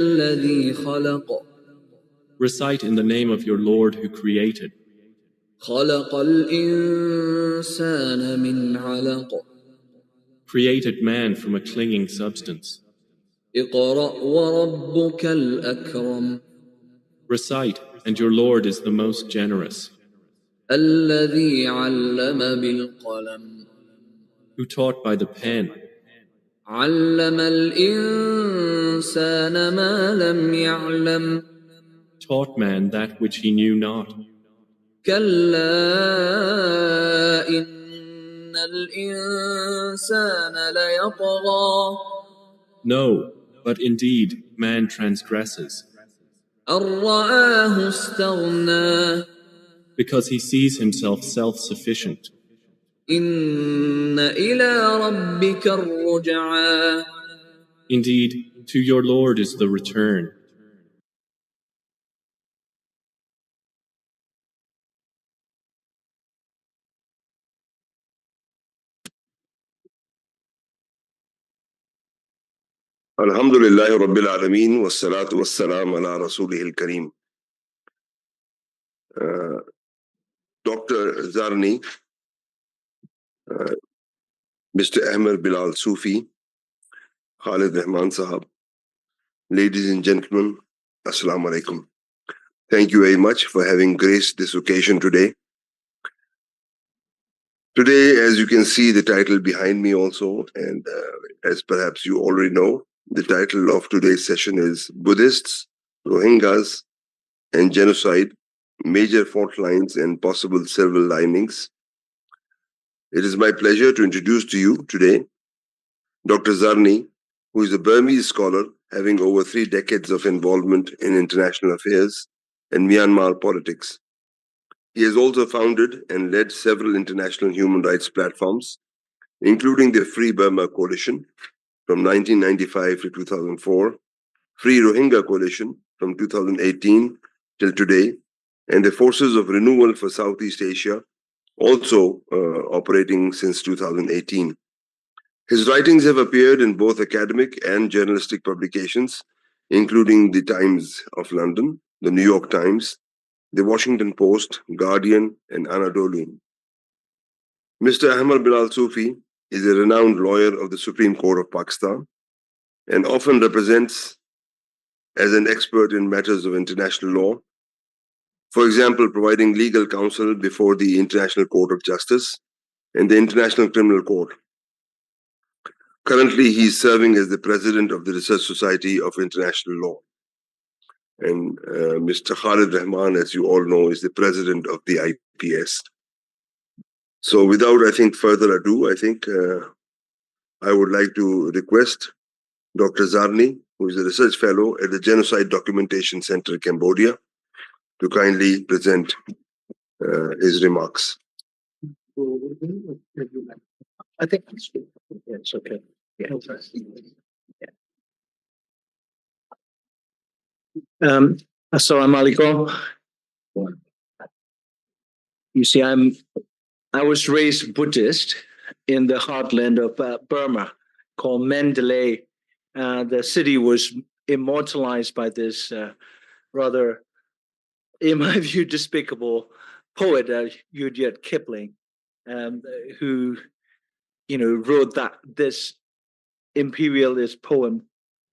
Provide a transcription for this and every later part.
الذي خلق Recite in the name of your Lord who created. خلق الإنسان من علق Created man from a clinging substance. اقرأ وربك الأكرم Recite, and your Lord is the most generous. الذي علم بالقلم Who taught by the pen. علم الإنسان ما لم يعلم Taught man that which he knew not. كلا إن الإنسان ليطغى No, but indeed man transgresses. أن رآه استغنى Because he sees himself self-sufficient. إن إلى ربك الرجعى Indeed, to your Lord is the return. Alhamdulillah Rabbil Alameen wassalatu wassalam ala Rasulihil Kareem. Dr. Zarni, Mr. Ahmed Bilal Sufi, Khalid Rahman Sahab, ladies and gentlemen, Assalamu alaikum. Thank you very much for having graced this occasion today. Today, as you can see the title behind me also, and as perhaps you already know, the title of today's session is Buddhists, Rohingyas, and Genocide, Major Fault Lines and Possible Silver Linings. It is my pleasure to introduce to you today Dr. Zarni, who is a Burmese scholar having over 3 decades of involvement in international affairs and Myanmar politics. He has also founded and led several international human rights platforms, including the Free Burma Coalition from 1995 to 2004, Free Rohingya Coalition from 2018 till today, and the Forces of Renewal for Southeast Asia, also operating since 2018. His writings have appeared in both academic and journalistic publications, including the Times of London, the New York Times, the Washington Post, Guardian, and Anadoluan. Mr. Ahmed Bilal Sufi is a renowned lawyer of the Supreme Court of Pakistan and often represents as an expert in matters of international law, for example, providing legal counsel before the International Court of Justice and the International Criminal Court. Currently, he is serving as the president of the Research Society of International Law. And Mr. Khalid Rahman, as you all know, is the president of the IPS. So without, I think, further ado, I would like to request Dr. Zarni, who is a research fellow at the Genocide Documentation Center, Cambodia, to kindly present his remarks. I think it's good. Yeah, it's okay. Yeah. Assalamu alaikum. You see, I was raised Buddhist in the heartland of Burma, called Mandalay. The city was immortalized by this rather, in my view, despicable poet, Rudyard Kipling, who, wrote this imperialist poem,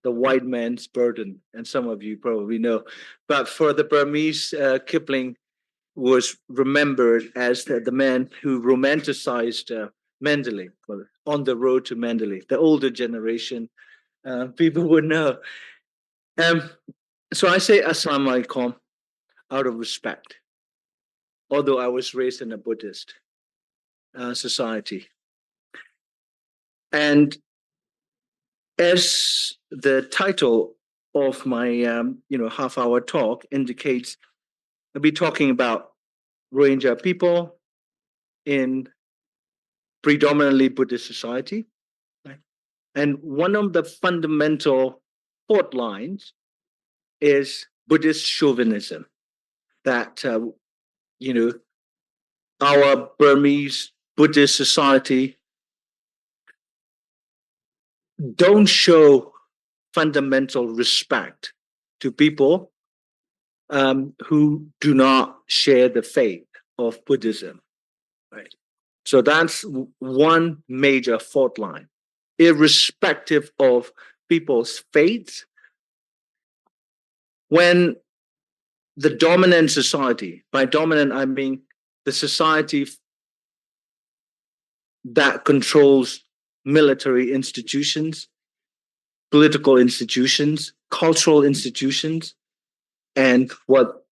The White Man's Burden, and some of you probably know. But for the Burmese, Kipling was remembered as the man who romanticized Mandalay, On the Road to Mandalay. The older generation, people would know. So I say Assalamu alaikum out of respect, although I was raised in a Buddhist society. And as the title of my half-hour talk indicates, I'll be talking about Rohingya people in predominantly Buddhist society. Right? And one of the fundamental fault lines is Buddhist chauvinism, that our Burmese Buddhist society don't show fundamental respect to people who do not share the faith of Buddhism, right? So that's one major fault line. Irrespective of people's faiths, when the dominant society, by dominant I mean the society that controls military institutions, political institutions, cultural institutions, and what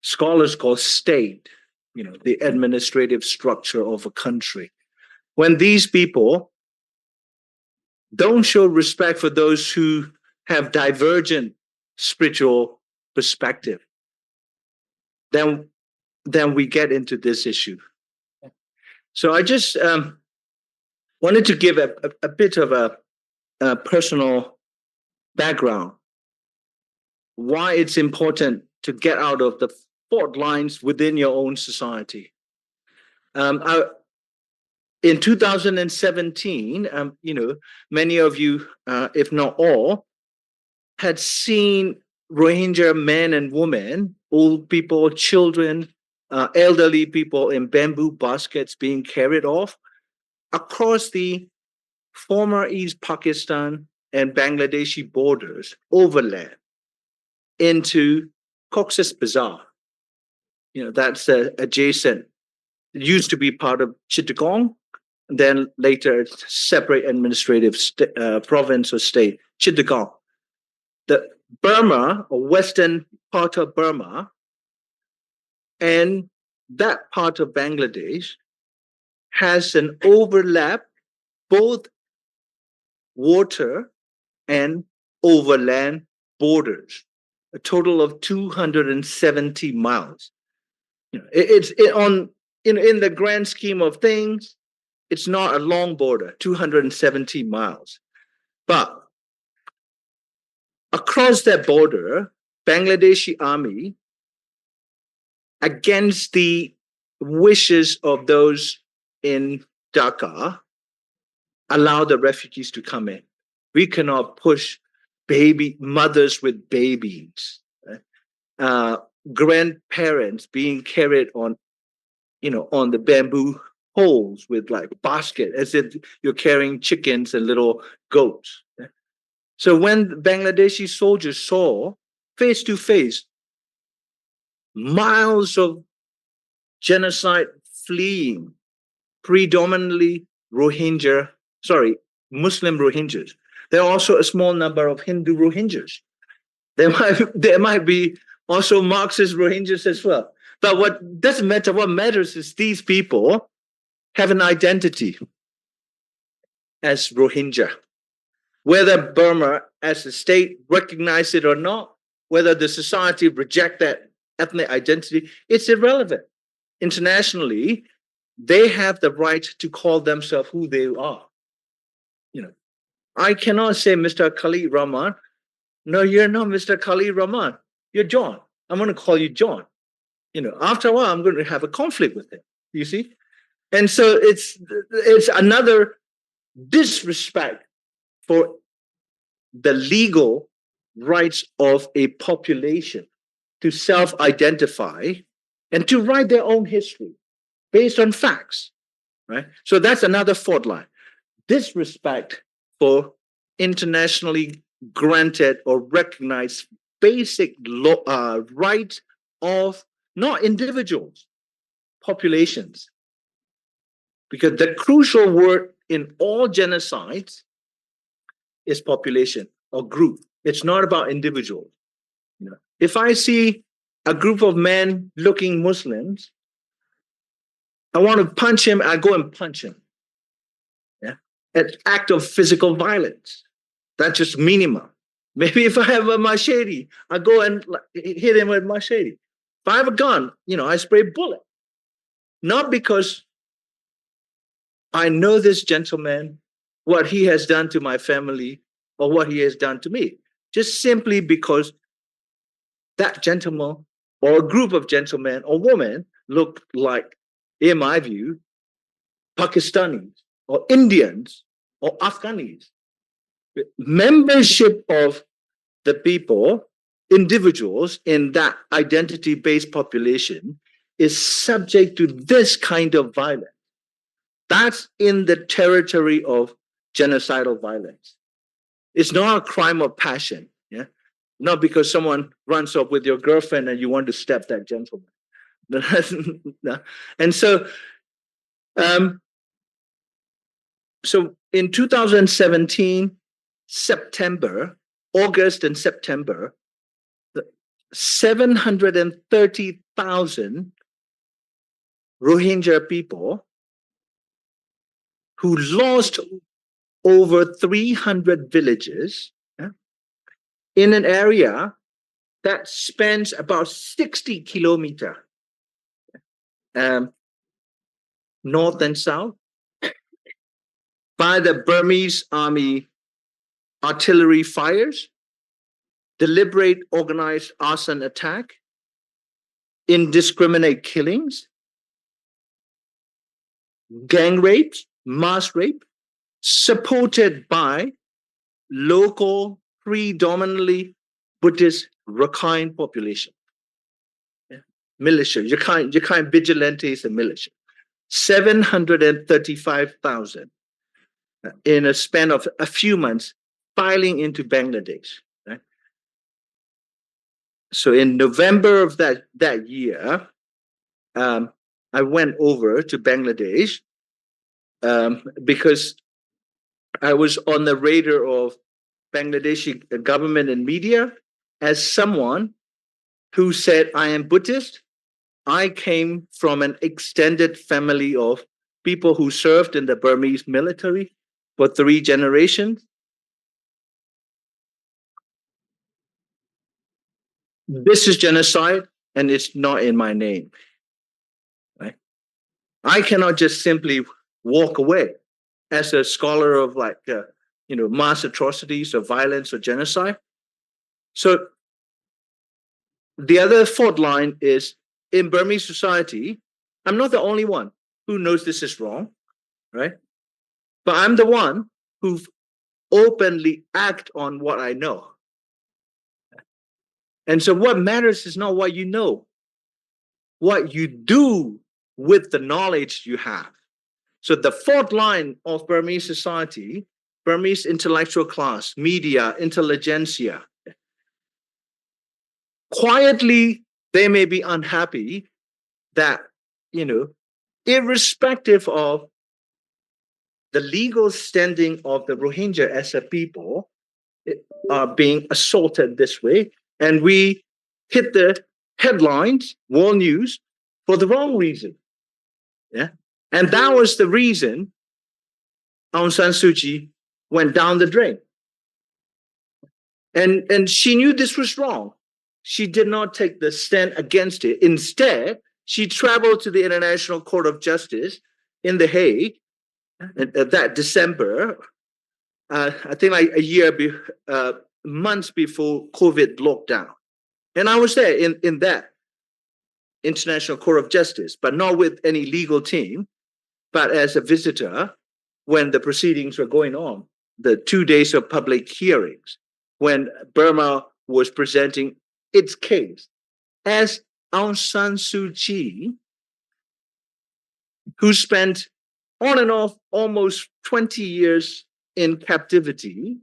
scholars call state, the administrative structure of a country. When these people don't show respect for those who have divergent spiritual perspective, then we get into this issue. So I just wanted to give a bit of a personal background, why it's important to get out of the fault lines within your own society. In 2017, many of you, if not all, had seen Rohingya men and women, old people, children, elderly people in bamboo baskets being carried off across the former East Pakistan and Bangladeshi borders overland into Cox's Bazar. That's adjacent. It used to be part of Chittagong, then later separate administrative province or state, Chittagong. The Burma, or western part of Burma, and that part of Bangladesh has an overlap, both water and overland borders, a total of 270 miles. In the grand scheme of things, it's not a long border, 270 miles. But across that border, Bangladeshi army, against the wishes of those in Dhaka, allow the refugees to come in. We cannot push mothers with babies, grandparents being carried on the bamboo poles with like basket, as if you're carrying chickens and little goats. So when Bangladeshi soldiers saw face to face miles of genocide fleeing, predominantly Muslim Rohingyas. There are also a small number of Hindu Rohingyas. There might be also Marxist Rohingyas as well. But what doesn't matter, what matters is these people have an identity as Rohingya. Whether Burma as a state recognize it or not, whether the society reject that ethnic identity, it's irrelevant. Internationally, they have the right to call themselves who they are. I cannot say, Mr. Khalid Rahman, no, you're not Mr. Khalid Rahman. You're John. I'm going to call you John. After a while, I'm going to have a conflict with him. You see? And so it's another disrespect for the legal rights of a population to self-identify and to write their own history based on facts, right? So that's another fault line. Disrespect for internationally granted or recognized basic rights of not individuals, populations. Because the crucial word in all genocides is population or group. It's not about individuals. If I see a group of men looking Muslims, I want to punch him, I go and punch him. Yeah, an act of physical violence. That's just minimum. Maybe if I have a machete, I go and hit him with machete. If I have a gun, I spray bullet. Not because I know this gentleman, what he has done to my family, or what he has done to me. Just simply because that gentleman or a group of gentlemen or women look like, in my view, Pakistanis or Indians or Afghanis. Membership of the people individuals in that identity-based population is subject to this kind of violence. That's in the territory of genocidal violence. It's not a crime of passion, yeah? Not because someone runs off with your girlfriend and you want to stab that gentleman. And so, so in 2017, August and September, 730,000 Rohingya people who lost over 300 villages, yeah, in an area that spans about 60 kilometers north and south by the Burmese army artillery fires, deliberate organized arson attack, indiscriminate killings, gang rapes, mass rape, supported by local, predominantly Buddhist Rakhine population. Yeah. Militia, Rakhine vigilantes and militia. 735,000 in a span of a few months filing into Bangladesh. Right? So in November of that year, I went over to Bangladesh because I was on the radar of Bangladeshi government and media as someone who said, I am Buddhist. I came from an extended family of people who served in the Burmese military for 3 generations. This is genocide, and it's not in my name. Right? I cannot just simply walk away as a scholar of mass atrocities or violence or genocide. So the other fault line is in Burmese society, I'm not the only one who knows this is wrong, right? But I'm the one who openly act on what I know. And so what matters is not what you know, what you do with the knowledge you have. So the fourth line of Burmese society, Burmese intellectual class, media, intelligentsia, quietly, they may be unhappy that, irrespective of the legal standing of the Rohingya as a people are being assaulted this way. And we hit the headlines, world news, for the wrong reason. Yeah. And that was the reason Aung San Suu Kyi went down the drain. And she knew this was wrong. She did not take the stand against it. Instead, she traveled to the International Court of Justice in The Hague that December, I think like months before COVID lockdown. And I was there in that International Court of Justice, but not with any legal team, but as a visitor when the proceedings were going on, the 2 days of public hearings, when Burma was presenting its case as Aung San Suu Kyi, who spent on and off almost 20 years in captivity,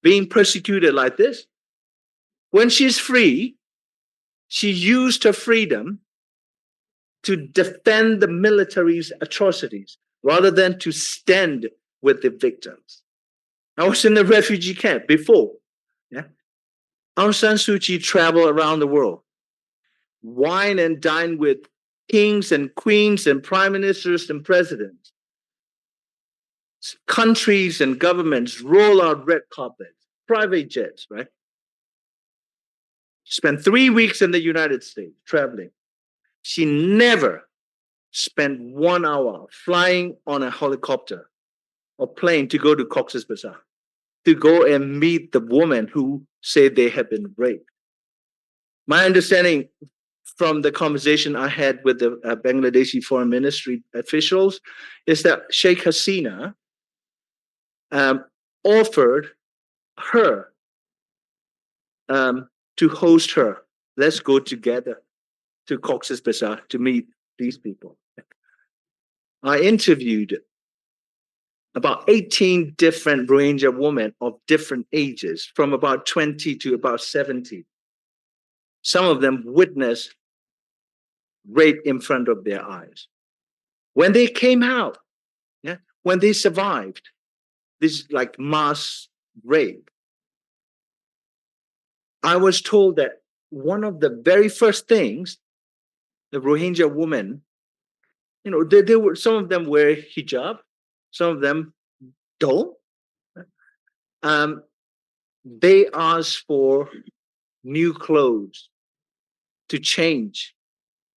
being persecuted like this. When she's free, she used her freedom to defend the military's atrocities rather than to stand with the victims. I was in the refugee camp before. Yeah? Aung San Suu Kyi traveled around the world, wine and dine with kings and queens and prime ministers and presidents. Countries and governments roll out red carpets, private jets, right? Spent 3 weeks in the United States traveling. She never spent 1 hour flying on a helicopter or plane to go to Cox's Bazar, to go and meet the woman who said they had been raped. My understanding from the conversation I had with the Bangladeshi foreign ministry officials is that Sheikh Hasina offered her to host her. Let's go together to Cox's Bazar to meet these people. I interviewed about 18 different Rohingya women of different ages, from about 20 to about 70. Some of them witnessed rape in front of their eyes. When they came out, yeah, when they survived this like mass rape, I was told that one of the very first things the Rohingya women, they were, some of them wear hijab, some of them don't. They asked for new clothes to change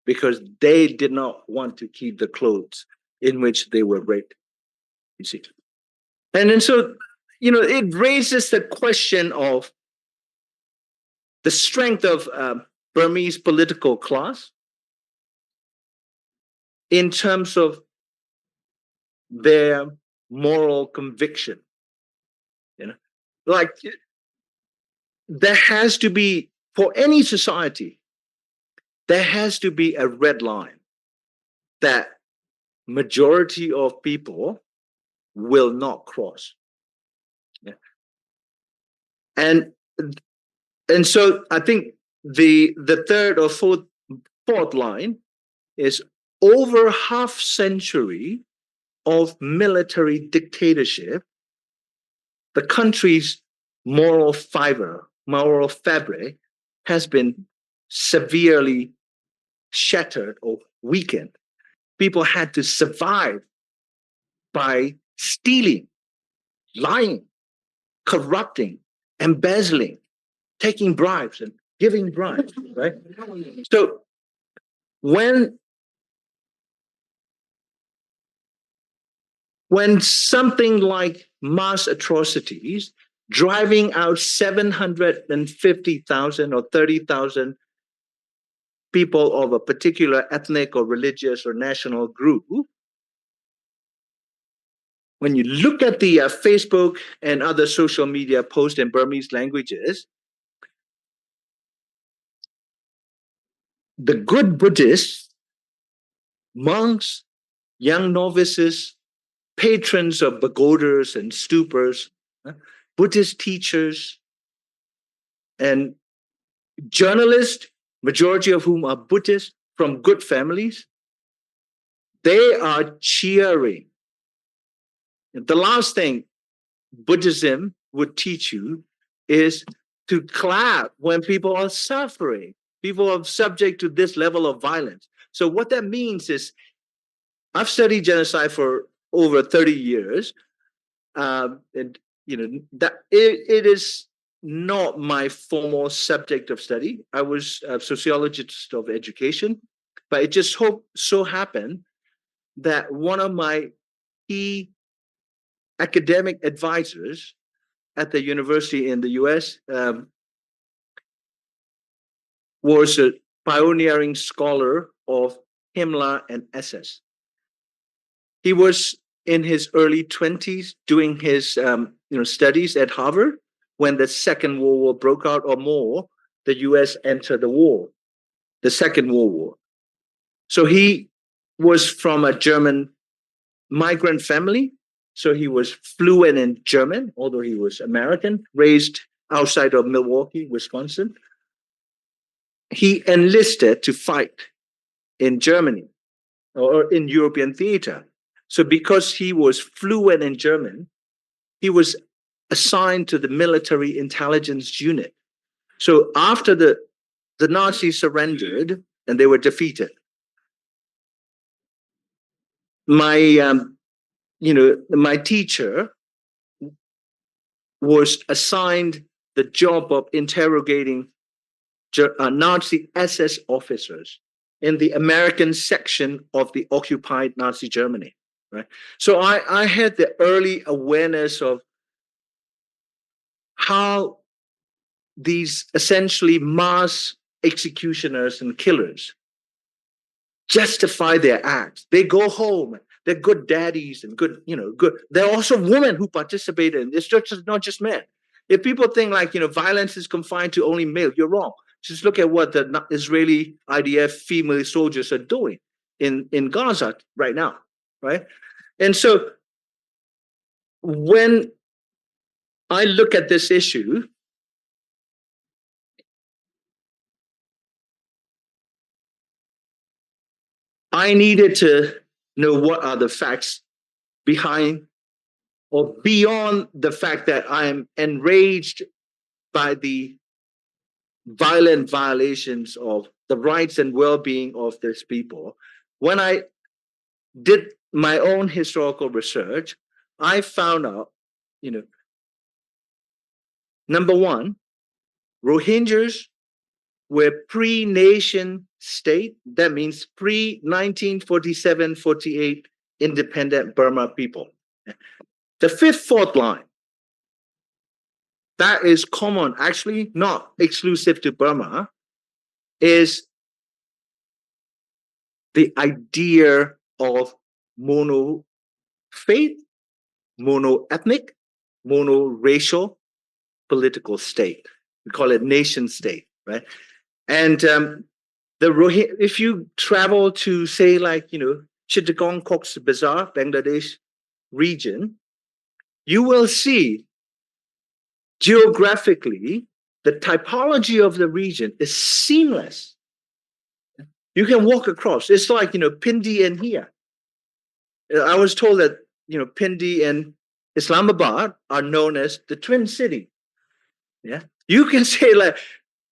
because they did not want to keep the clothes in which they were raped. You see, and then so it raises the question of the strength of Burmese political class in terms of their moral conviction. Like there has to be, for any society, there has to be a red line that majority of people will not cross. Yeah. And so I think the third or fourth line is over half century of military dictatorship. The country's moral fabric has been severely shattered or weakened. People had to survive by stealing, lying, corrupting, embezzling, taking bribes and giving bribes, right? So when something like mass atrocities, driving out 750,000 or 30,000 people of a particular ethnic or religious or national group, when you look at the Facebook and other social media posts in Burmese languages, the good Buddhists, monks, young novices, patrons of pagodas and stupas, Buddhist teachers, and journalists, majority of whom are Buddhists from good families, they are cheering. The last thing Buddhism would teach you is to clap when people are suffering. People are subject to this level of violence. So what that means is, I've studied genocide for over 30 years, and that it is not my formal subject of study. I was a sociologist of education, but it just so happened that one of my key academic advisors at the university in the US was a pioneering scholar of Himmler and SS. He was in his early 20s doing his studies at Harvard when the Second World War broke out, or more, the US entered the war, the Second World War. So he was from a German migrant family. So he was fluent in German, although he was American, raised outside of Milwaukee, Wisconsin. He enlisted to fight in Germany or in European theater. So because he was fluent in German, he was assigned to the military intelligence unit. So after the Nazis surrendered and they were defeated, my teacher was assigned the job of interrogating Nazi SS officers in the American section of the occupied Nazi Germany. Right. So I had the early awareness of how these essentially mass executioners and killers justify their acts. They go home. They're good daddies and good. There are also women who participate in this. Not just men. If people think like, violence is confined to only male, you're wrong. Just look at what the Israeli IDF female soldiers are doing in Gaza right now, right? And so when I look at this issue, I needed to know what are the facts behind or beyond the fact that I'm enraged by the violent violations of the rights and well-being of these people. When I did my own historical research, I found out, number one, Rohingyas were pre-nation state. That means pre-1947-48 independent Burma people. The fifth fault line, that is common, actually not exclusive to Burma, is the idea of mono-faith, mono-ethnic, mono-racial political state. We call it nation state, right? And if you travel to, say, like, Chittagong, Cox's Bazar, Bangladesh region, you will see geographically the typology of the region is seamless. You can walk across. It's like, Pindi and here. I was told that, Pindi and Islamabad are known as the twin city. Yeah. You can say like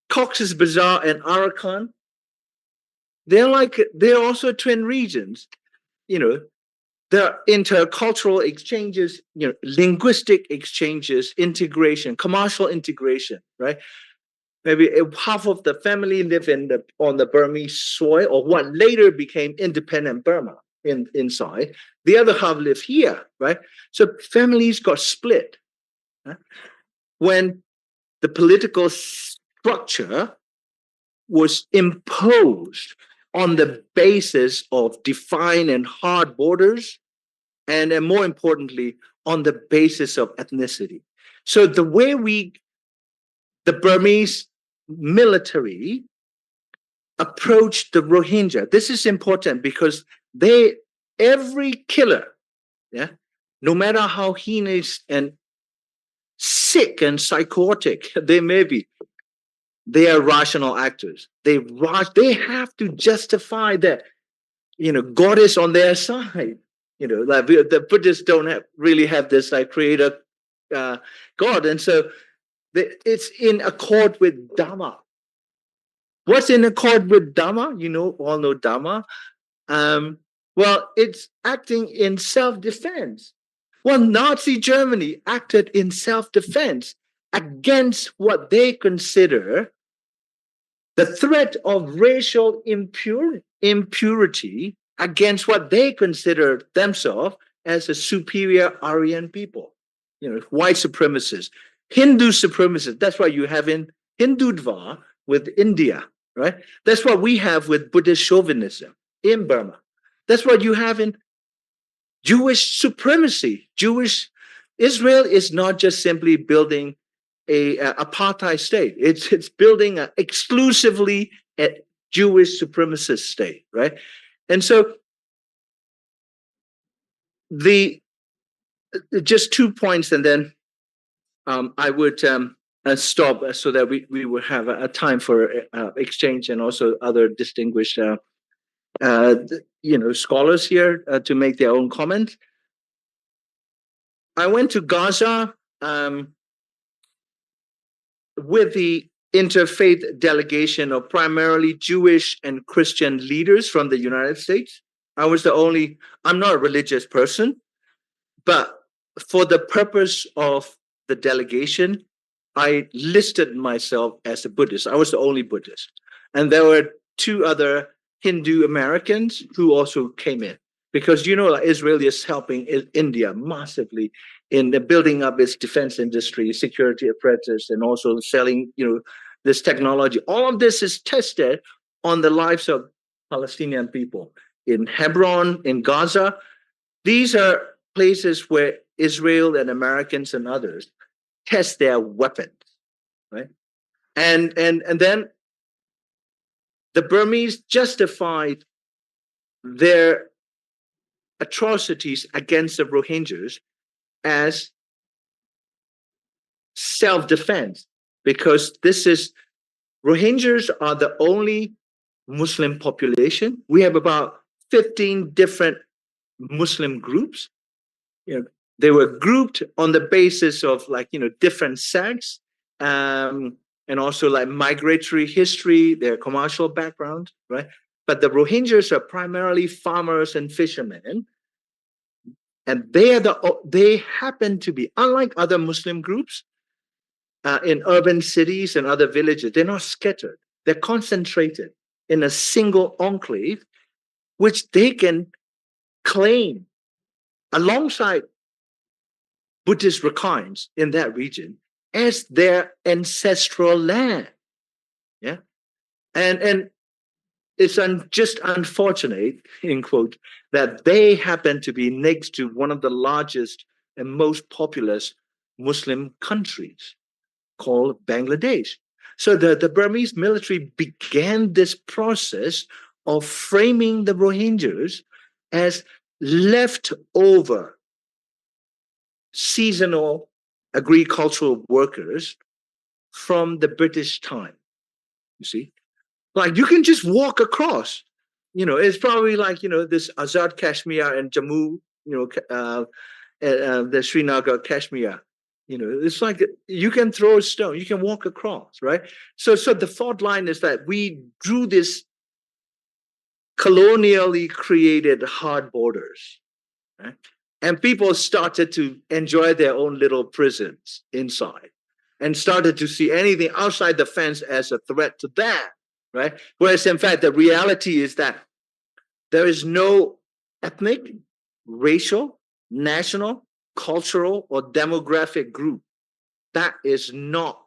Cox's Bazar and Arakan, they're also twin regions. There are intercultural exchanges, linguistic exchanges, integration, commercial integration, right? Maybe half of the family live on the Burmese soil, or what later became independent Burma inside. The other half live here, right? So families got split. Right? When the political structure was imposed on the basis of defined and hard borders, and then more importantly, on the basis of ethnicity. So the way the Burmese military approached the Rohingya, this is important because every killer, yeah, no matter how heinous and sick and psychotic they may be, they are rational actors. They have to justify that, God is on their side. Like the Buddhists don't really have this like creator God, and so it's in accord with Dhamma. What's in accord with Dhamma? All know Dhamma. Well, it's acting in self-defense. Well, Nazi Germany acted in self-defense against what they consider the threat of racial impurity, against what they consider themselves as a superior Aryan people, white supremacists, Hindu supremacists. That's why you have in Hindutva with India, right? That's what we have with Buddhist chauvinism in Burma. That's what you have in Jewish supremacy. Israel is not just simply building a apartheid state. It's building exclusively a Jewish supremacist state, right? And so just 2 points, and then I would stop so that we will have a time for exchange, and also other distinguished scholars here to make their own comment. I went to Gaza with the interfaith delegation of primarily Jewish and Christian leaders from the United States. I'm not a religious person, but for the purpose of the delegation, I listed myself as a Buddhist. I was the only Buddhist. And there were 2 other Hindu Americans who also came in, because Israel is helping India massively in the building up its defense industry, security apparatus, and also selling this technology. All of this is tested on the lives of Palestinian people in Hebron, in Gaza. These are places where Israel and Americans and others test their weapons, right? And then the Burmese justified their atrocities against the Rohingyas as self-defense, because Rohingyas are the only Muslim population. We have about 15 different Muslim groups. They were grouped on the basis of different sects, and also like migratory history, their commercial background, right? But the Rohingyas are primarily farmers and fishermen, and they happen to be, unlike other Muslim groups in urban cities and other villages, they're not scattered. They're concentrated in a single enclave, which they can claim alongside Buddhist Rakhines in that region as their ancestral land. Yeah. And it's just unfortunate, in quote, that they happen to be next to one of the largest and most populous Muslim countries called Bangladesh. So the Burmese military began this process of framing the Rohingyas as leftover seasonal agricultural workers from the British time. You see, like you can just walk across. It's probably like this Azad Kashmir and Jammu, the Srinagar Kashmir. It's like you can throw a stone, you can walk across, right? So the fault line is that we drew this colonially created hard borders, right? And people started to enjoy their own little prisons inside and started to see anything outside the fence as a threat to them, right? Whereas in fact, the reality is that there is no ethnic, racial, national, cultural, or demographic group that is not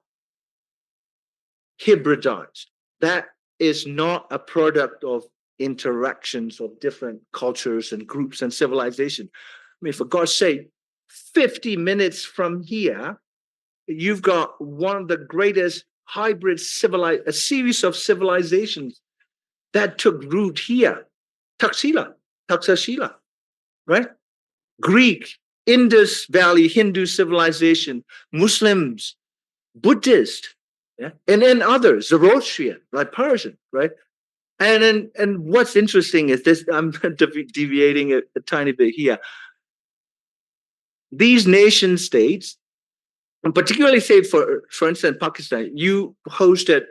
hybridized. That is not a product of interactions of different cultures and groups and civilization. I mean, for God's sake, 50 minutes from here, you've got one of the greatest hybrid a series of civilizations that took root here. Taxila, right? Greek, Indus Valley, Hindu civilization, Muslims, Buddhist, yeah, and then others, Zoroastrian, like Persian, right? And what's interesting is this, I'm deviating a tiny bit here. These nation states, and particularly say for instance, Pakistan, you hosted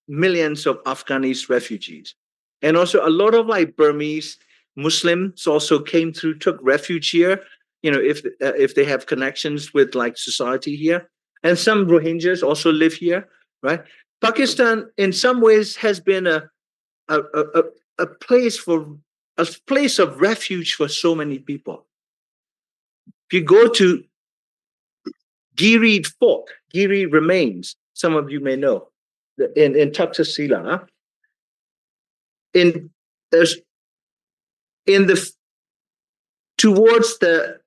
millions of Afghanis refugees. And also a lot of like Burmese Muslims also came through, took refuge here, if they have connections with like society here. And some Rohingyas also live here, right? Pakistan in some ways has been a place of refuge for so many people. If you go to Giri Fort, Giri remains, some of you may know, in Taxila, towards the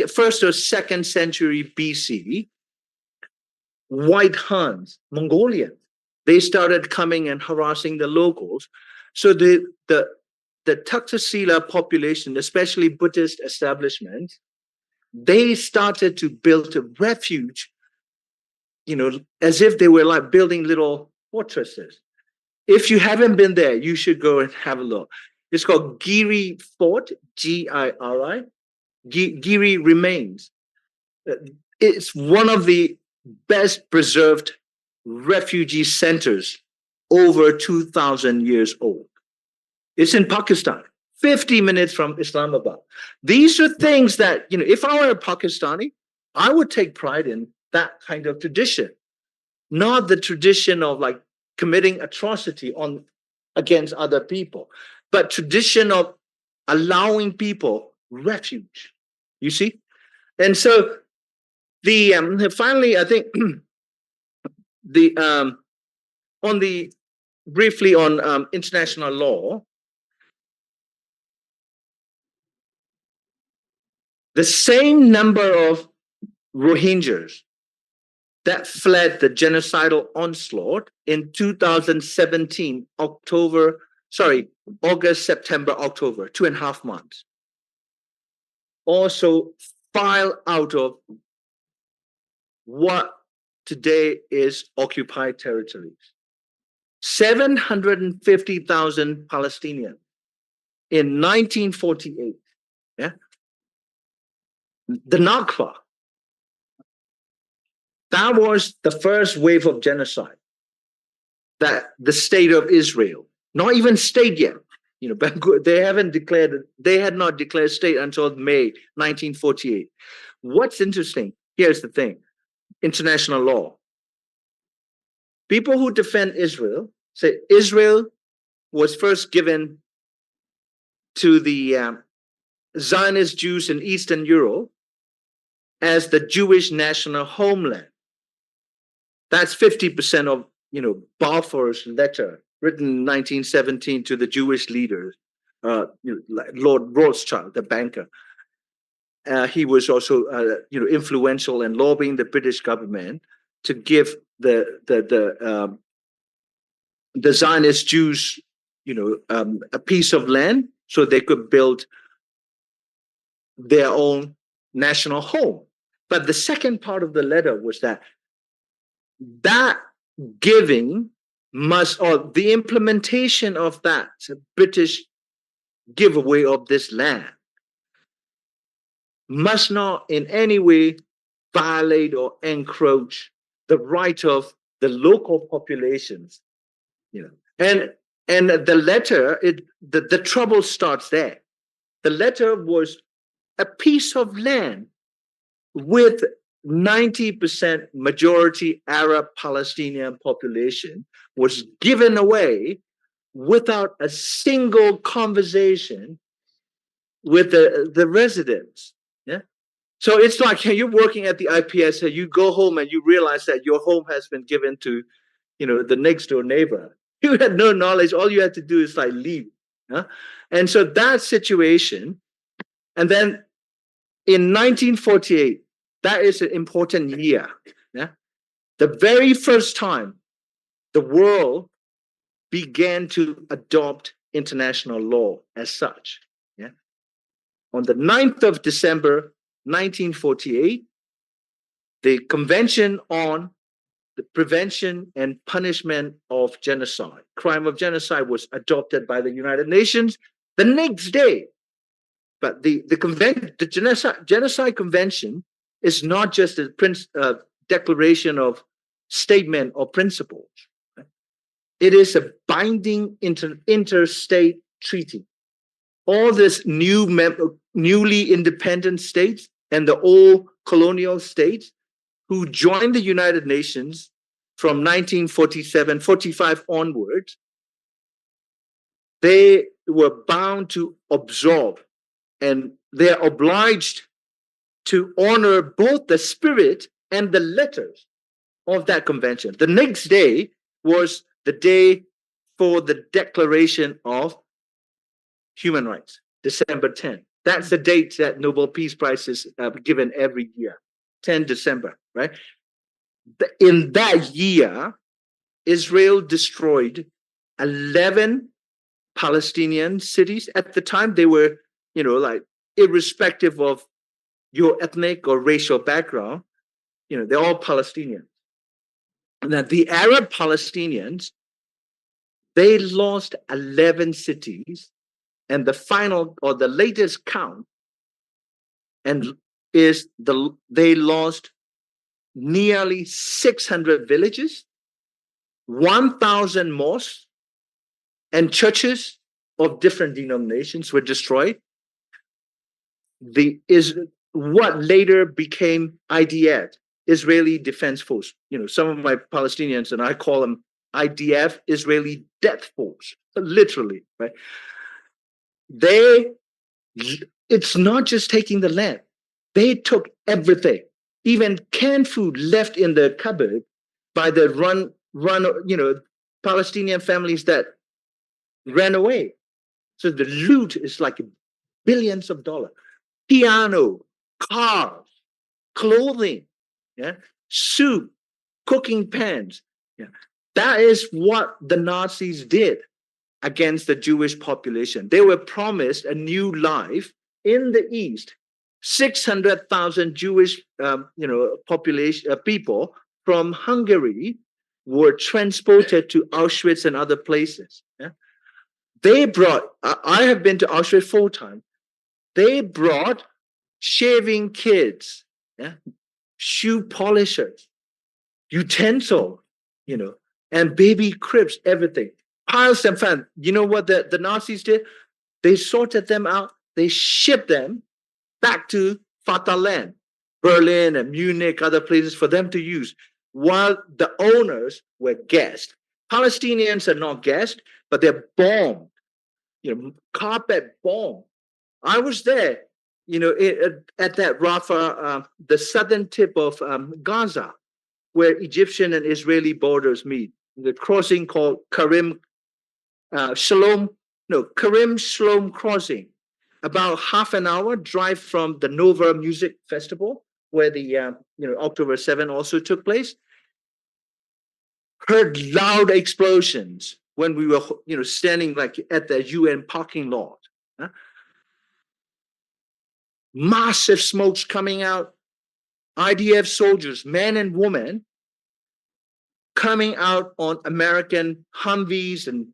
first or second century BC, White Huns, Mongolians, they started coming and harassing the locals. So the Taxila population, especially Buddhist establishments, they started to build a refuge, as if they were like building little fortresses. If you haven't been there, you should go and have a look. It's called Giri Fort, Giri. Giri remains. It's one of the best preserved refugee centers, over 2,000 years old. It's in Pakistan, 50 minutes from Islamabad. These are things that, if I were a Pakistani, I would take pride in that kind of tradition, not the tradition of like committing atrocity against other people, but tradition of allowing people refuge. You see? And so finally, I think briefly on international law, the same number of Rohingyas that fled the genocidal onslaught in 2017, August, September, October, 2.5 months. Also file out of what today is occupied territories. 750,000 Palestinians in 1948. Yeah. The Nakba. That was the first wave of genocide that the state of Israel, not even state yet, they had not declared state until May 1948. What's interesting, here's the thing, international law. People who defend Israel say Israel was first given to the Zionist Jews in Eastern Europe as the Jewish national homeland. That's 50% of Balfour's letter written in 1917 to the Jewish leaders, like Lord Rothschild, the banker. He was also influential in lobbying the British government to give the Zionist Jews a piece of land so they could build their own national home. But the second part of the letter was that giving or the implementation of that British giveaway of this land must not in any way violate or encroach the right of the local populations. And the letter, the trouble starts there. The letter was a piece of land with 90% majority Arab Palestinian population was given away without a single conversation with the residents. Yeah. So it's like you're working at the IPS, you go home and you realize that your home has been given to, the next door neighbor. You had no knowledge. All you had to do is like leave. Huh? And so that situation, and then in 1948, that is an important year. Yeah? The very first time the world began to adopt international law as such. Yeah? On the 9th of December, 1948, the Convention on the Prevention and Punishment of Genocide, crime of genocide, was adopted by the United Nations the next day. But the Genocide Convention is not just a declaration of statement or principles. It is a binding interstate treaty. All these newly independent states and the old colonial states who joined the United Nations from 1947-45 onwards, they were bound to absorb, and they're obliged to honor both the spirit and the letters of that convention. The next day was the day for the Declaration of Human Rights, December 10th. That's the date that Nobel Peace Prize is given every year, 10 December, right? In that year, Israel destroyed 11 Palestinian cities. At the time, they were, like irrespective of your ethnic or racial background, they're all Palestinians. Now, the Arab Palestinians, they lost 11 cities, and the final or the latest count is they lost nearly 600 villages, 1,000 mosques, and churches of different denominations were destroyed. What later became IDF, Israeli Defense Force. Some of my Palestinians, and I call them IDF, Israeli Death Force, literally, right? It's not just taking the land. They took everything, even canned food left in the cupboard by the Palestinian families that ran away. So the loot is like billions of dollars. Piano, cars, clothing, yeah, soup, cooking pans. Yeah. That is what the Nazis did against the Jewish population. They were promised a new life in the East. 600,000 Jewish, population people from Hungary were transported to Auschwitz and other places. Yeah? They brought. I have been to Auschwitz 4 times. They brought shaving kids, yeah, shoe polishers, utensil, and baby cribs, everything. Piles and fun. You know what the Nazis did? They sorted them out. They shipped them back to Vaterland, Berlin and Munich, other places for them to use, while the owners were gassed. Palestinians are not gassed, but they're bombed, carpet bomb. I was there, at that Rafah, the southern tip of Gaza, where Egyptian and Israeli borders meet. The crossing called Karim Shalom crossing. About half an hour drive from the Nova Music Festival, where the October 7 also took place. Heard loud explosions when we were standing like at the UN parking lot. Huh? Massive smokes coming out. IDF soldiers, men and women, coming out on American Humvees and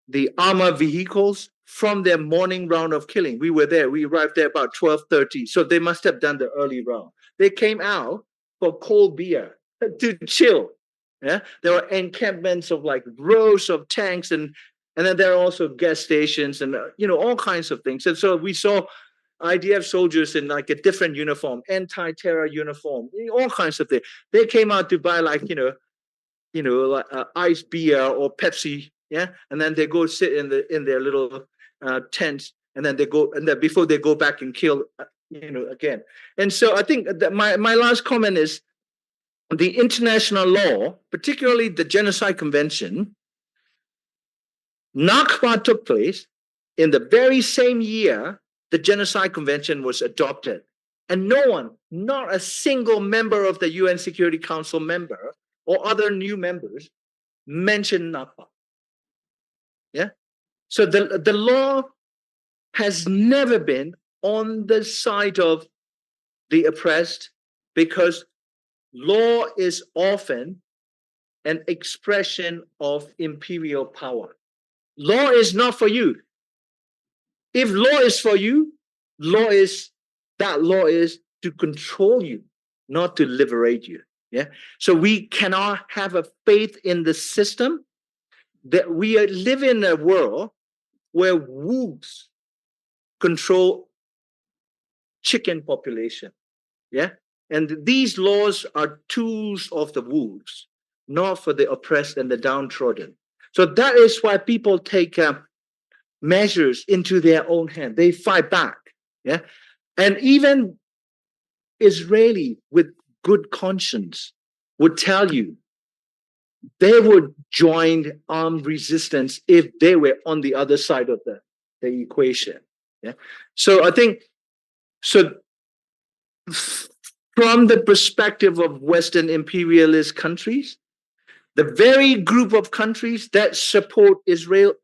the armored vehicles from their morning round of killing. We were there. We arrived there about 12:30. So they must have done the early round. They came out for cold beer to chill. Yeah, there were encampments of like rows of tanks, and then there are also gas stations and all kinds of things. And so we saw IDF soldiers in like a different uniform, anti-terror uniform, all kinds of things. They came out to buy like like ice beer or Pepsi, yeah, and then they go sit in their little tents, and then they go, and then before they go back and kill, again. And so I think that my last comment is the international law, particularly the Genocide Convention. Nakba took place in the very same year the Genocide Convention was adopted. And no one, not a single member of the UN Security Council member or other new members mentioned Nakba. Yeah. So the law has never been on the side of the oppressed, because law is often an expression of imperial power. Law is not for you. If law is for you, law is to control you, not to liberate you. Yeah. So we cannot have a faith in the system that we live in a world where wolves control chicken population. Yeah. And these laws are tools of the wolves, not for the oppressed and the downtrodden. So that is why people take measures into their own hand. They fight back. Yeah. And even Israeli with good conscience would tell you they would join armed resistance if they were on the other side of the equation. Yeah. So I think, so from the perspective of Western imperialist countries, the very group of countries that support Israel,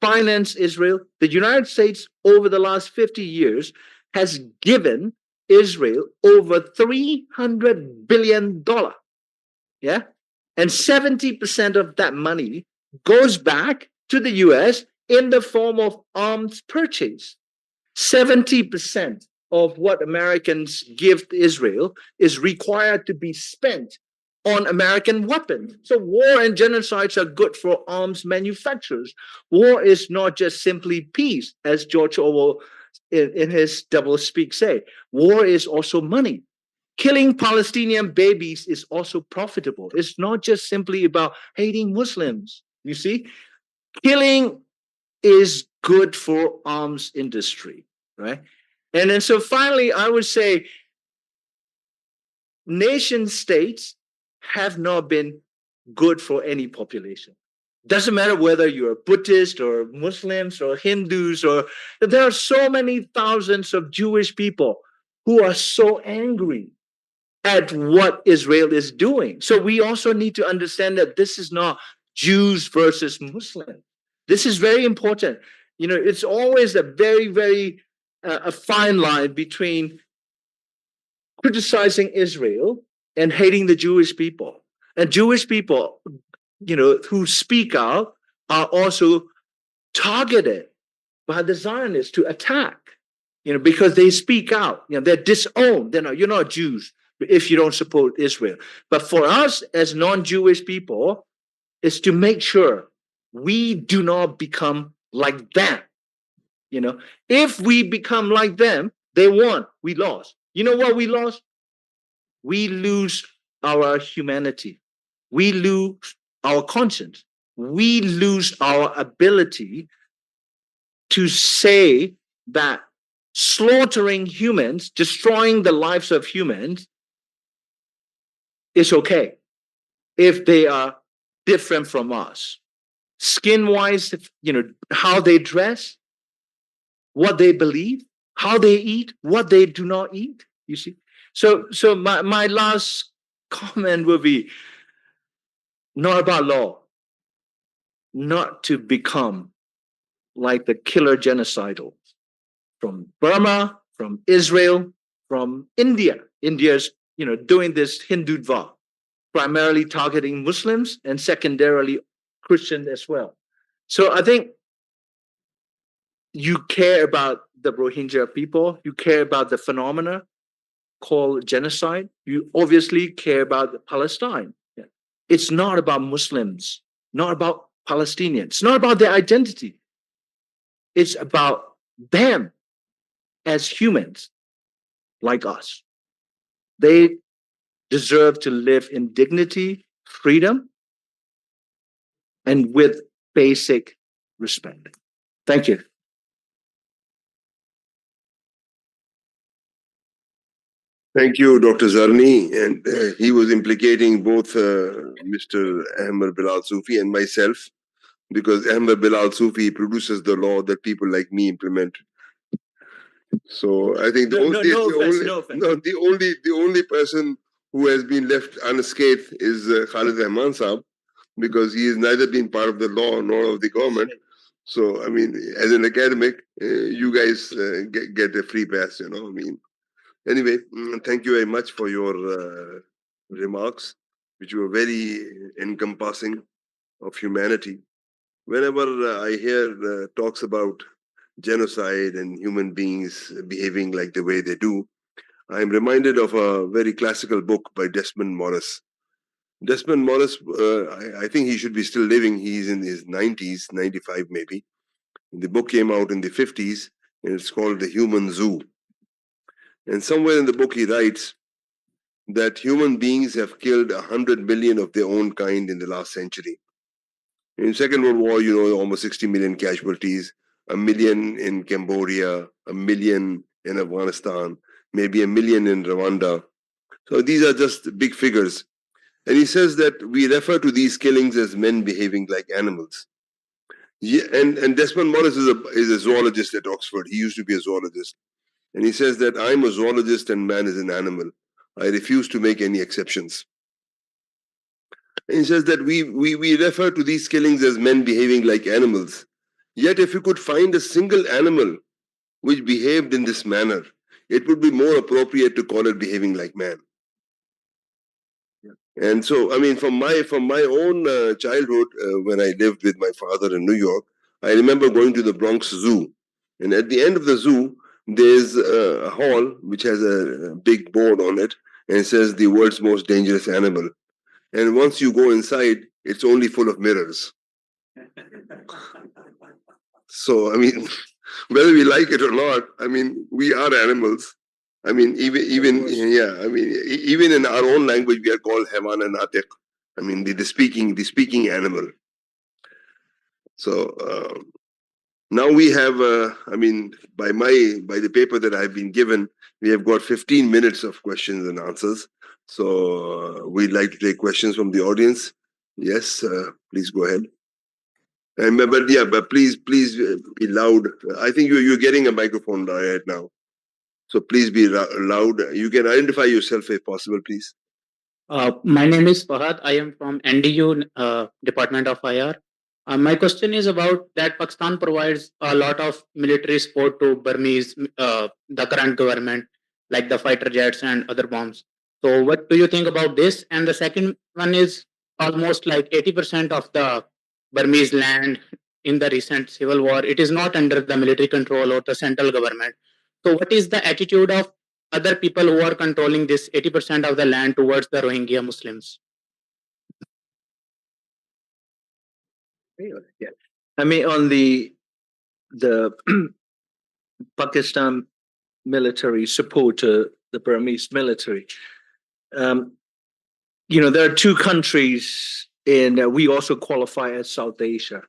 finance Israel, the United States over the last 50 years has given Israel over $300 billion. Yeah. And 70% of that money goes back to the US in the form of arms purchase. 70% of what Americans give to Israel is required to be spent on American weapons. So war and genocides are good for arms manufacturers. War is not just simply peace, as George Orwell in his doublespeak say. War is also money. Killing Palestinian babies is also profitable. It's not just simply about hating Muslims. You see, killing is good for arms industry, right? And then so finally, I would say nation states have not been good for any population. Doesn't matter whether you're Buddhist or Muslims or Hindus, or there are so many thousands of Jewish people who are so angry at what Israel is doing. So we also need to understand that this is not Jews versus Muslims. This is very important. It's always a very, very a fine line between criticizing Israel and hating the Jewish people. And Jewish people, who speak out are also targeted by the Zionists to attack, because they speak out. They're disowned. You're not Jews if you don't support Israel. But for us as non-Jewish people, is to make sure we do not become like them. If we become like them, they won. We lost. You know what we lost? We lose our humanity. We lose our conscience. We lose our ability to say that slaughtering humans, destroying the lives of humans, is okay if they are different from us. Skin-wise, how they dress, what they believe, how they eat, what they do not eat. You see? So my last comment will be not about law, not to become like the killer genocidal from Burma, from Israel, from India. India's, doing this Hindutva, primarily targeting Muslims and secondarily Christians as well. So I think you care about the Rohingya people, you care about the phenomena called genocide, you obviously care about Palestine. It's not about Muslims, not about Palestinians, it's not about their identity. It's about them as humans like us. They deserve to live in dignity, freedom, and with basic respect. Thank you. Thank you, Dr. Zarni. And he was implicating both Mr. Ahmed Bilal Sufi and myself, because Ahmed Bilal Sufi produces the law that people like me implement. So I think the only person who has been left unscathed is Khalid Rahman Saab, because he has neither been part of the law nor of the government. So, I mean, as an academic, you guys get a free pass, Anyway, thank you very much for your remarks, which were very encompassing of humanity. Whenever I hear talks about genocide and human beings behaving like the way they do, I'm reminded of a very classical book by Desmond Morris. Desmond Morris, I think he should be still living. He's in his 90s, 95 maybe. The book came out in the 50s, and it's called The Human Zoo. And somewhere in the book he writes that human beings have killed 100 million of their own kind in the last century. In Second World War, almost 60 million casualties, 1 million in Cambodia, 1 million in Afghanistan, maybe 1 million in Rwanda. So these are just big figures. And he says that we refer to these killings as men behaving like animals. Yeah, and Desmond Morris is a zoologist at Oxford. He used to be a zoologist. And he says that I'm a zoologist and man is an animal. I refuse to make any exceptions. And he says that we refer to these killings as men behaving like animals. Yet if you could find a single animal which behaved in this manner, it would be more appropriate to call it behaving like man. And so, I mean, from my own childhood, when I lived with my father in New York, I remember going to the Bronx Zoo. And at the end of the zoo, there's a hall which has a big board on it, and it says the world's most dangerous animal. And once you go inside, it's only full of mirrors. So, I mean, whether we like it or not, I mean, we are animals. I mean, even in our own language, we are called Hewan and Atiq. I mean, the speaking animal. So now we have, by the paper that I've been given, we have got 15 minutes of questions and answers. So we'd like to take questions from the audience. Yes, please go ahead. But please be loud. I think you're getting a microphone right now. So please be loud. You can identify yourself if possible, please. My name is Fahad. I am from NDU Department of IR. My question is about that Pakistan provides a lot of military support to Burmese, the current government, like the fighter jets and other bombs. So, what do you think about this? And the second one is almost like 80% of the Burmese land in the recent civil war, it is not under the military control or the central government. So, what is the attitude of other people who are controlling this 80% of the land towards the Rohingya Muslims? Yeah. I mean, on the Pakistan military support to the Burmese military, there are two countries in we also qualify as South Asia,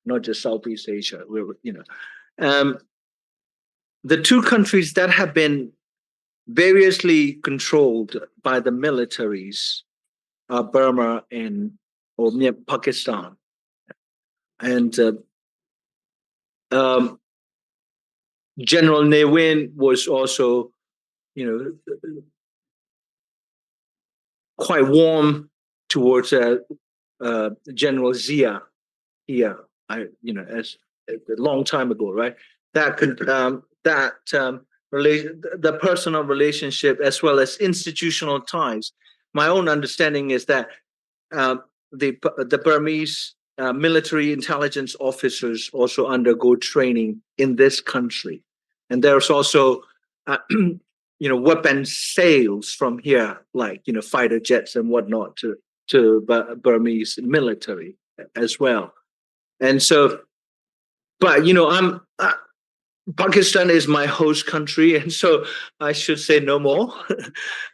not just Southeast Asia. The two countries that have been variously controlled by the militaries are Burma and Pakistan. And General Ne Win was also, quite warm towards General Zia here. As a long time ago, right? That could the personal relationship as well as institutional ties. My own understanding is that the Burmese military intelligence officers also undergo training in this country, and there's also weapon sales from here, like fighter jets and whatnot to Burmese military as well. And so, but Pakistan is my host country, and so I should say no more,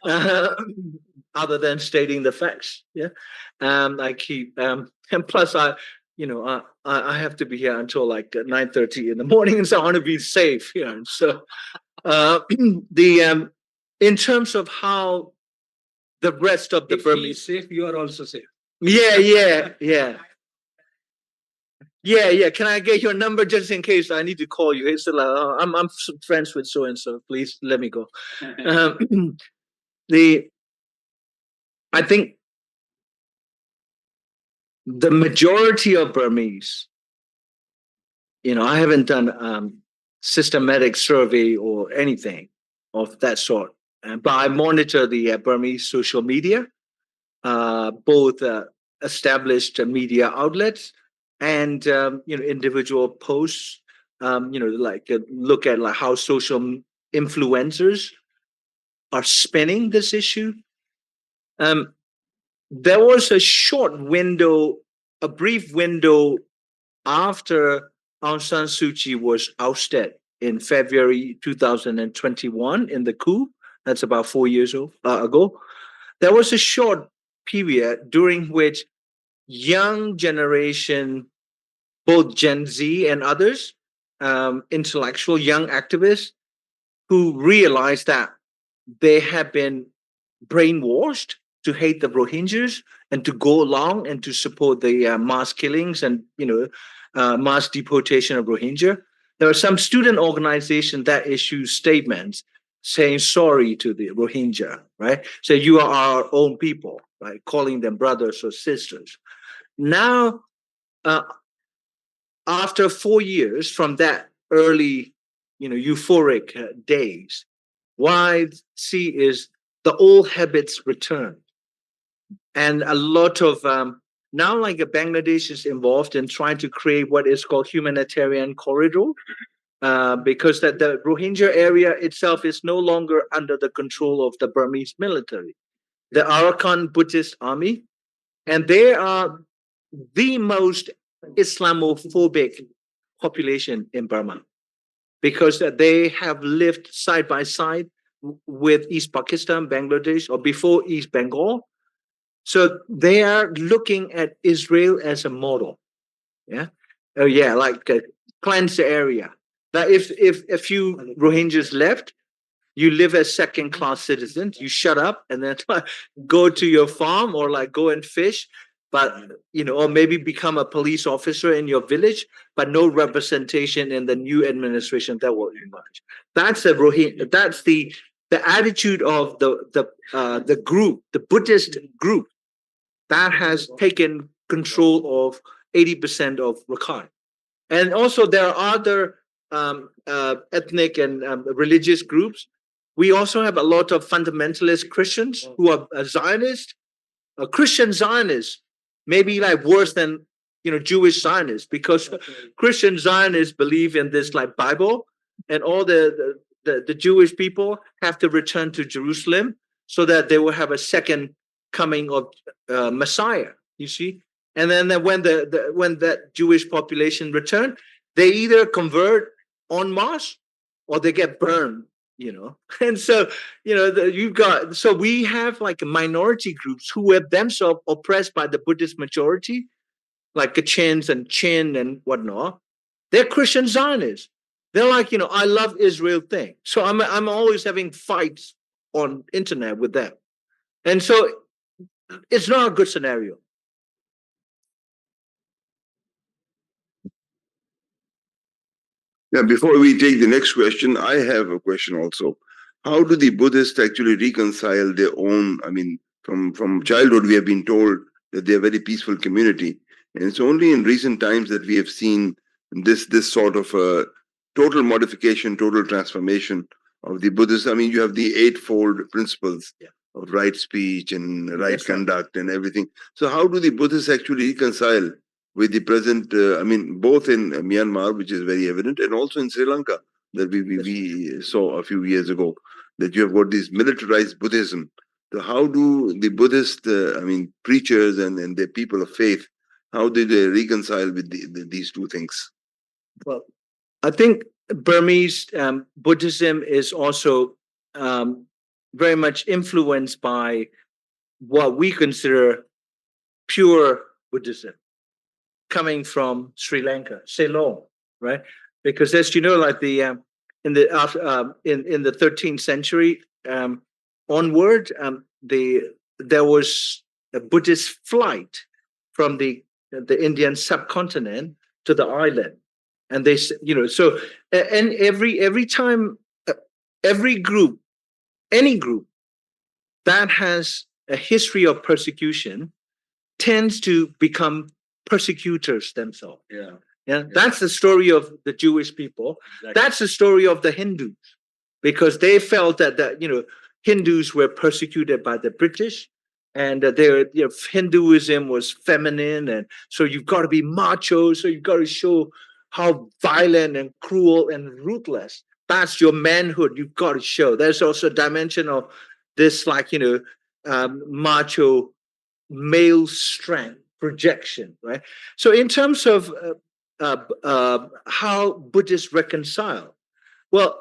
other than stating the facts. Yeah, I keep, and plus I have to be here until like 9:30 in the morning, and so I want to be safe here. And so, in terms of how the rest of the Burmese safe, you are also safe. Yeah. Can I get your number just in case I need to call you? It's I'm friends with so and so. Please let me go. I think the majority of Burmese, I haven't done systematic survey or anything of that sort, but I monitor the Burmese social media, both established media outlets and individual posts. Look at like how social influencers are spinning this issue. There was a brief window after Aung San Suu Kyi was ousted in February 2021 in the coup. That's about 4 years ago. There was a short period during which young generation, both Gen Z and others, intellectual young activists, who realized that they have been brainwashed to hate the Rohingyas and to go along and to support the mass killings and mass deportation of Rohingya. There are some student organizations that issue statements saying sorry to the Rohingya, right? So you are our own people, right? Calling them brothers or sisters. Now, after 4 years from that early, euphoric days, what I see is the old habits return. And a lot of now, like Bangladesh is involved in trying to create what is called humanitarian corridor, because that the Rohingya area itself is no longer under the control of the Burmese military, the Arakan Buddhist army, and they are the most Islamophobic population in Burma, because they have lived side by side with East Pakistan, Bangladesh, or before East Bengal. So they are looking at Israel as a model. Yeah. Oh yeah, like cleanse the area. Now, if a few Rohingyas left, you live as second-class citizens. You shut up and then go to your farm or like go and fish. but or maybe become a police officer in your village, but no representation in the new administration that will emerge. That's the Rohingya. That's the attitude of the group, the Buddhist group, that has taken control of 80% of Rakhine. And also there are other ethnic and religious groups. We also have a lot of fundamentalist Christians who are Zionists, Christian Zionists, maybe like worse than Jewish Zionists, because Christian Zionists believe in this like Bible, and all the Jewish people have to return to Jerusalem so that they will have a second coming of Messiah. You see, and then when when that Jewish population return, they either convert en masse or they get burned. And so you've got, so we have like minority groups who are themselves oppressed by the Buddhist majority, like Kachins and Chin and whatnot. They're Christian Zionists. They're like, I love Israel thing. So I'm always having fights on internet with them. And so it's not a good scenario. Yeah, before we take the next question, I have a question also. How do the Buddhists actually reconcile their own? I mean, from childhood, we have been told that they're a very peaceful community. And it's only in recent times that we have seen this sort of total modification, total transformation of the Buddhists. I mean, you have the eightfold principles of right speech and right conduct and everything. So how do the Buddhists actually reconcile with the present, I mean, both in Myanmar, which is very evident, and also in Sri Lanka, that we saw a few years ago, that you have got this militarized Buddhism. So how do the Buddhist, preachers and the people of faith, how do they reconcile with these two things? Well, I think Burmese Buddhism is also very much influenced by what we consider pure Buddhism, coming from Sri Lanka, Ceylon, right? Because as you know, like the in the 13th century onward, there was a Buddhist flight from the Indian subcontinent to the island, and they so and every time every group, any group that has a history of persecution tends to become persecutors themselves. Yeah. That's the story of the Jewish people. Exactly. That's the story of the Hindus, because they felt that Hindus were persecuted by the British, and their Hinduism was feminine, and so you've got to be macho, so you've got to show how violent and cruel and ruthless. That's your manhood. You've got to show. There's also a dimension of this, like macho male strength projection, right? So in terms of how Buddhists reconcile, well,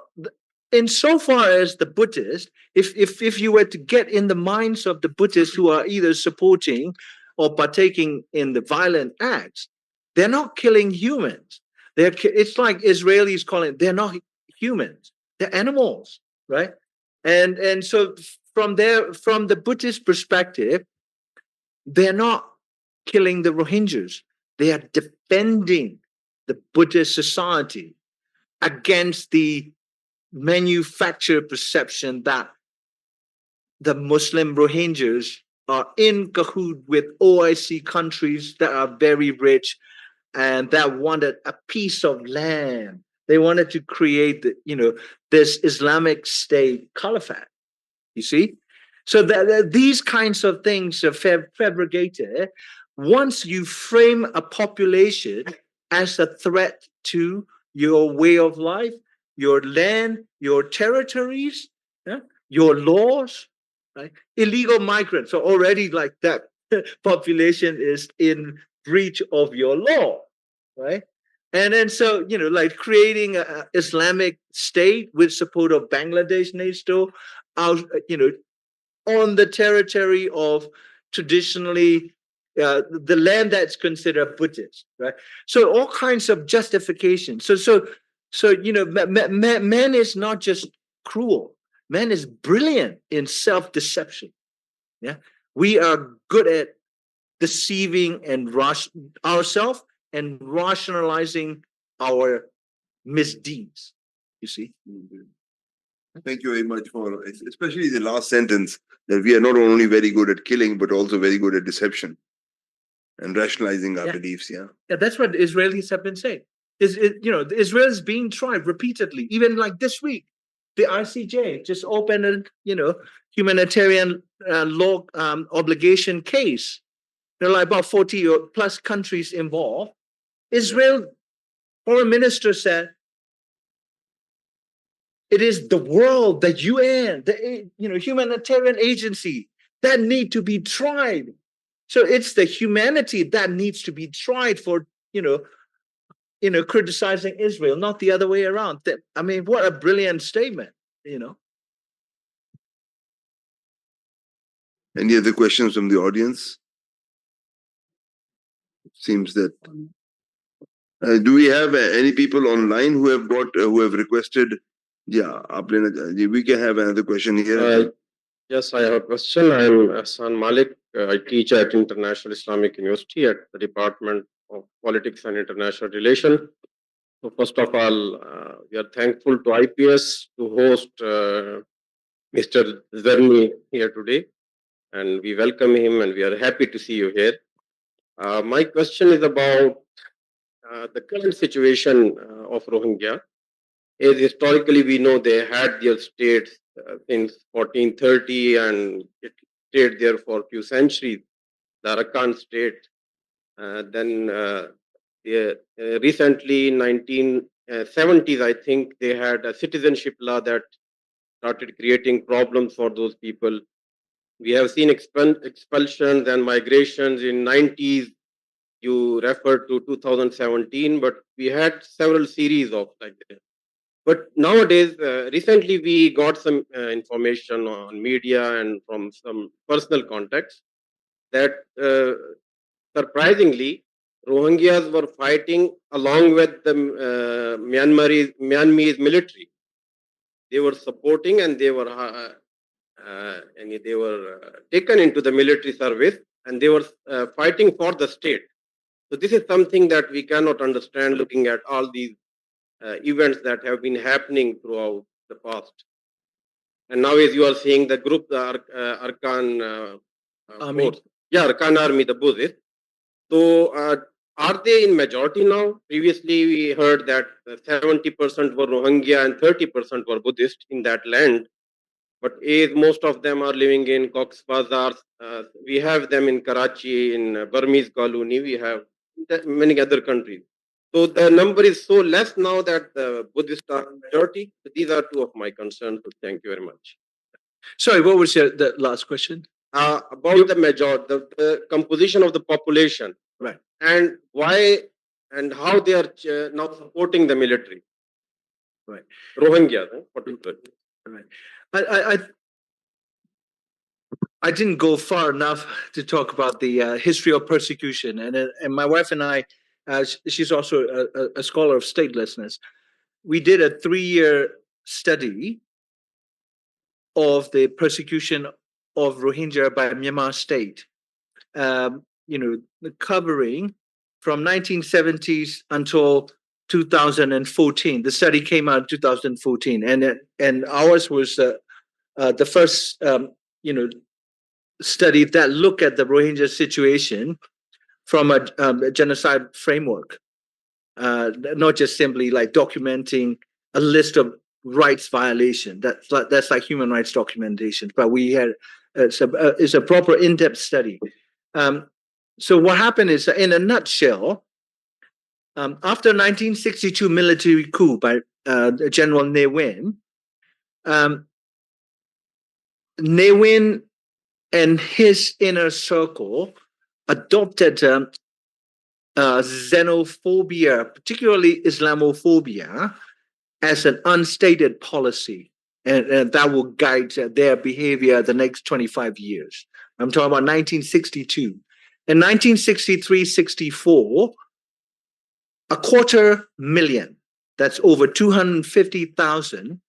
insofar as the Buddhists, if you were to get in the minds of the Buddhists who are either supporting or partaking in the violent acts, they're not killing humans. It's like Israelis calling it, they're not humans, they're animals, right? And so from the Buddhist perspective, they're not killing the Rohingyas. They are defending the Buddhist society against the manufactured perception that the Muslim Rohingyas are in cahoot with OIC countries that are very rich and that wanted a piece of land. They wanted to create, this Islamic State caliphate. You see? So these kinds of things are fabricated. Once you frame a population as a threat to your way of life, your land, your territories, your laws, right? Illegal migrants are already like that. Population is in breach of your law, right? And then so, like creating an Islamic State with support of Bangladesh, NATO, on the territory of traditionally the land that's considered Buddhist, right? So all kinds of justifications. So man is not just cruel. Man is brilliant in self-deception. Yeah, we are good at deceiving and ourselves and rationalizing our misdeeds. You see? Thank you very much for, especially the last sentence, that we are not only very good at killing, but also very good at deception and rationalizing our beliefs. Yeah. Yeah, that's what Israelis have been saying. Israel is being tried repeatedly, even like this week. The ICJ just opened a, humanitarian law obligation case. There are like about 40 or plus countries involved. Israel foreign minister said, it is the world, the UN, the humanitarian agency that need to be tried. So it's the humanity that needs to be tried for, criticizing Israel, not the other way around. I mean, what a brilliant statement, Any other questions from the audience? Seems that. Do we have any people online who have requested? Yeah, we can have another question here. Yes, I have a question. I'm Hassan Malik. I teach at International Islamic University at the Department of Politics and International Relations. So first of all, we are thankful to IPS to host Mr. Zarni here today, and we welcome him and we are happy to see you here. My question is about the current situation of Rohingya. As historically, we know they had their states since 1430 and it stayed there for a few centuries, the Arakan state. Recently, in 1970s, I think they had a citizenship law that started creating problems for those people. We have seen expulsions and migrations in 90s. You referred to 2017, but we had several series of like that. But nowadays, recently we got some information on media and from some personal contacts that surprisingly, Rohingyas were fighting along with the Myanmarese military. They were supporting and they were taken into the military service and they were fighting for the state. So this is something that we cannot understand looking at all these events that have been happening throughout the past. And now as you are seeing the group, the Arkan Army. Arkan Army, the Buddhists. So are they in majority now? Previously we heard that 70% were Rohingya and 30% were Buddhist in that land. But as most of them are living in Cox's Bazar, we have them in Karachi, in Burmese colony, we have many other countries. So the number is so less now that the Buddhists are majority. So these are two of my concerns. So thank you very much. Sorry, what was the last question? About the majority, the composition of the population. Right. And why and how they are now supporting the military. Right. Rohingya, particularly. Right. I didn't go far enough to talk about the history of persecution, and my wife and I, she's also a scholar of statelessness. We did a 3-year study of the persecution of Rohingya by Myanmar state, covering from 1970s until 2014. The study came out in 2014, and ours was the first, study that looked at the Rohingya situation from a genocide framework, not just simply like documenting a list of rights violation. That's like human rights documentation. But we had it's a proper in-depth study. So what happened is, in a nutshell, after 1962 military coup by General Ne Win, Ne Win and his inner circle adopted xenophobia, particularly Islamophobia, as an unstated policy, and that will guide their behavior the next 25 years. I'm talking about 1962. In 1963-64, 250,000, that's over 250,000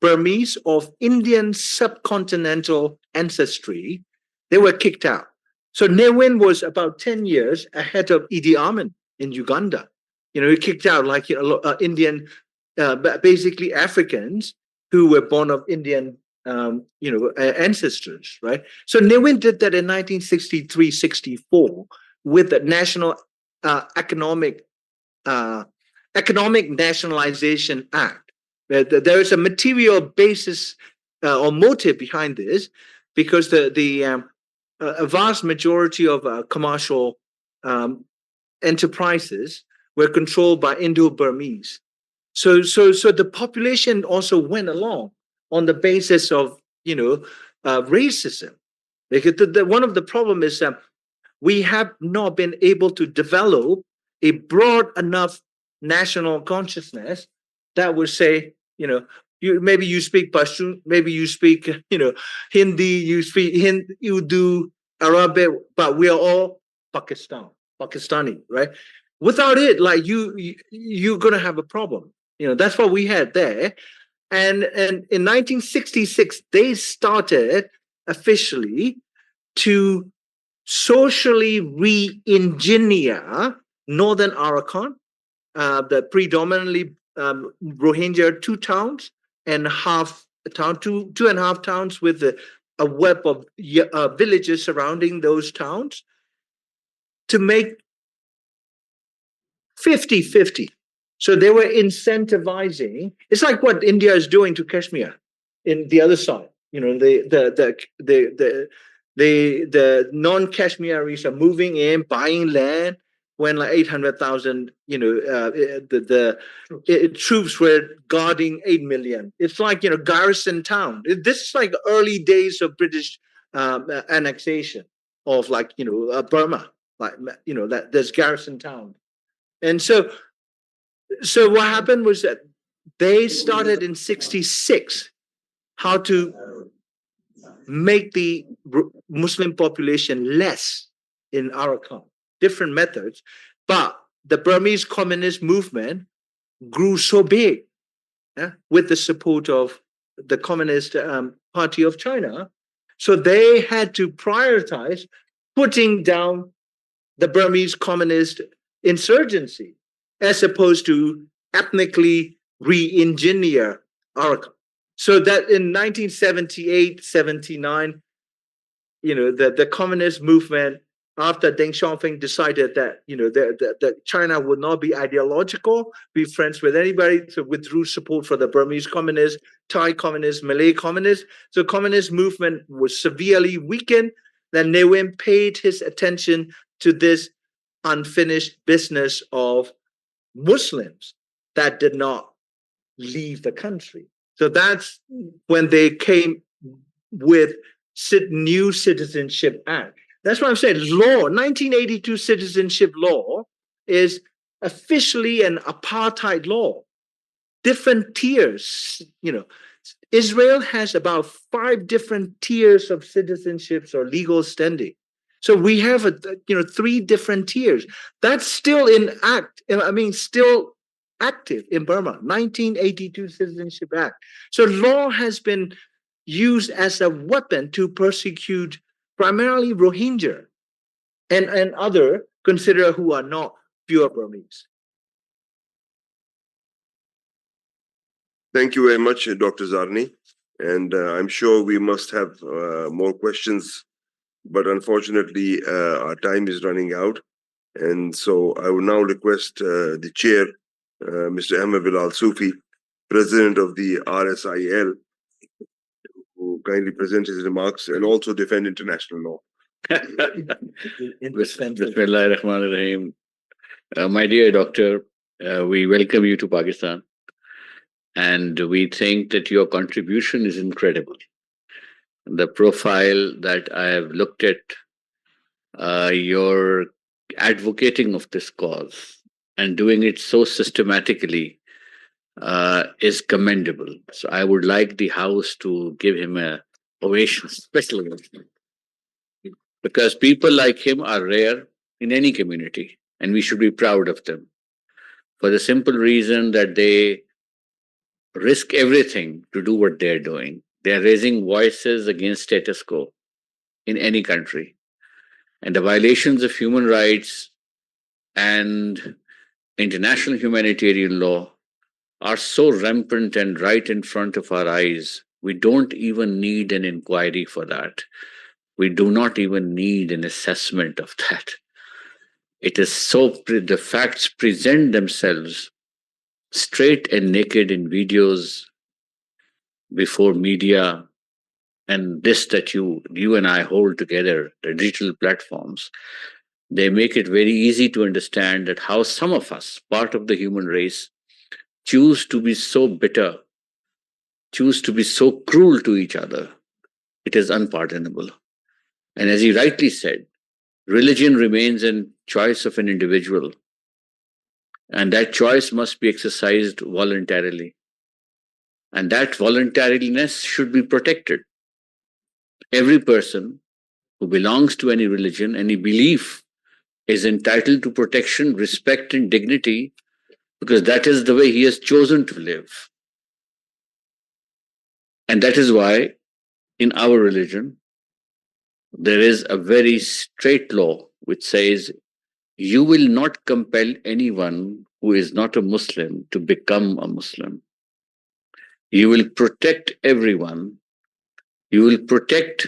Burmese of Indian subcontinental ancestry, they were kicked out. So Ne Win was about 10 years ahead of Idi Amin in Uganda. He kicked out Indian, basically Africans who were born of Indian, ancestors, right? So Ne Win did that in 1963-64 with the National Economic Nationalization Act. There is a material basis or motive behind this, because a vast majority of commercial enterprises were controlled by Indo-Burmese. So the population also went along on the basis of racism. Because one of the problems is that we have not been able to develop a broad enough national consciousness that would say, maybe you speak Pashtun, maybe you speak, Hindi, you speak Urdu, Arabic, but we are all Pakistani, right? Without it, like you're gonna have a problem. That's what we had there. And in 1966, they started officially to socially re-engineer northern Arakan, the predominantly Rohingya 2 towns and two and a half towns with a web of villages surrounding those towns, to make 50-50. So they were incentivizing. It's like what India is doing to Kashmir in the other side. The non-Kashmiris are moving in, buying land, when like 800,000, troops were guarding 8 million. It's like, garrison town. This is like early days of British annexation of Burma, that there's garrison town. And so what happened was that they started in 66 how to make the Muslim population less in Arakan, different methods. But the Burmese communist movement grew so big, with the support of the Communist Party of China. So they had to prioritize putting down the Burmese communist insurgency, as opposed to ethnically re-engineer Arakan. So that in 1978, 79, the communist movement, after Deng Xiaoping decided that, that China would not be ideological, be friends with anybody, so withdrew support for the Burmese communists, Thai communists, Malay communists. So communist movement was severely weakened. Then Ne Win paid his attention to this unfinished business of Muslims that did not leave the country. So that's when they came with new Citizenship Act. That's what I'm saying. Law, 1982 Citizenship Law is officially an apartheid law. Different tiers, Israel has about 5 different tiers of citizenships or legal standing. So we have 3 different tiers. That's still still active in Burma. 1982 Citizenship Act. So law has been used as a weapon to persecute primarily Rohingya and other considered who are not pure Burmese. Thank you very much, Dr. Zarni. And I'm sure we must have more questions, but unfortunately, our time is running out. And so I will now request the chair, Mr. Ahmed Bilal Sufi, president of the RSIL, who kindly present his remarks and also defend international law. Bismillah ar-Rahman ar-Rahim. My dear doctor, we welcome you to Pakistan, and we think that your contribution is incredible. The profile that I have looked at, your advocating of this cause and doing it so systematically is commendable. So I would like the House to give him a ovation, special ovation, because people like him are rare in any community, and we should be proud of them for the simple reason that they risk everything to do what they're doing. They're raising voices against status quo in any country. And the violations of human rights and international humanitarian law are so rampant and right in front of our eyes. We don't even need an inquiry for that. We do not even need an assessment of that. It is the facts present themselves straight and naked in videos before media, and this that you and I hold together, the digital platforms. They make it very easy to understand that how some of us, part of the human race, choose to be so bitter, choose to be so cruel to each other. It is unpardonable. And as he rightly said, religion remains a choice of an individual, and that choice must be exercised voluntarily. And that voluntariness should be protected. Every person who belongs to any religion, any belief, is entitled to protection, respect, and dignity because that is the way he has chosen to live. And that is why in our religion, there is a very straight law which says you will not compel anyone who is not a Muslim to become a Muslim. You will protect everyone. You will protect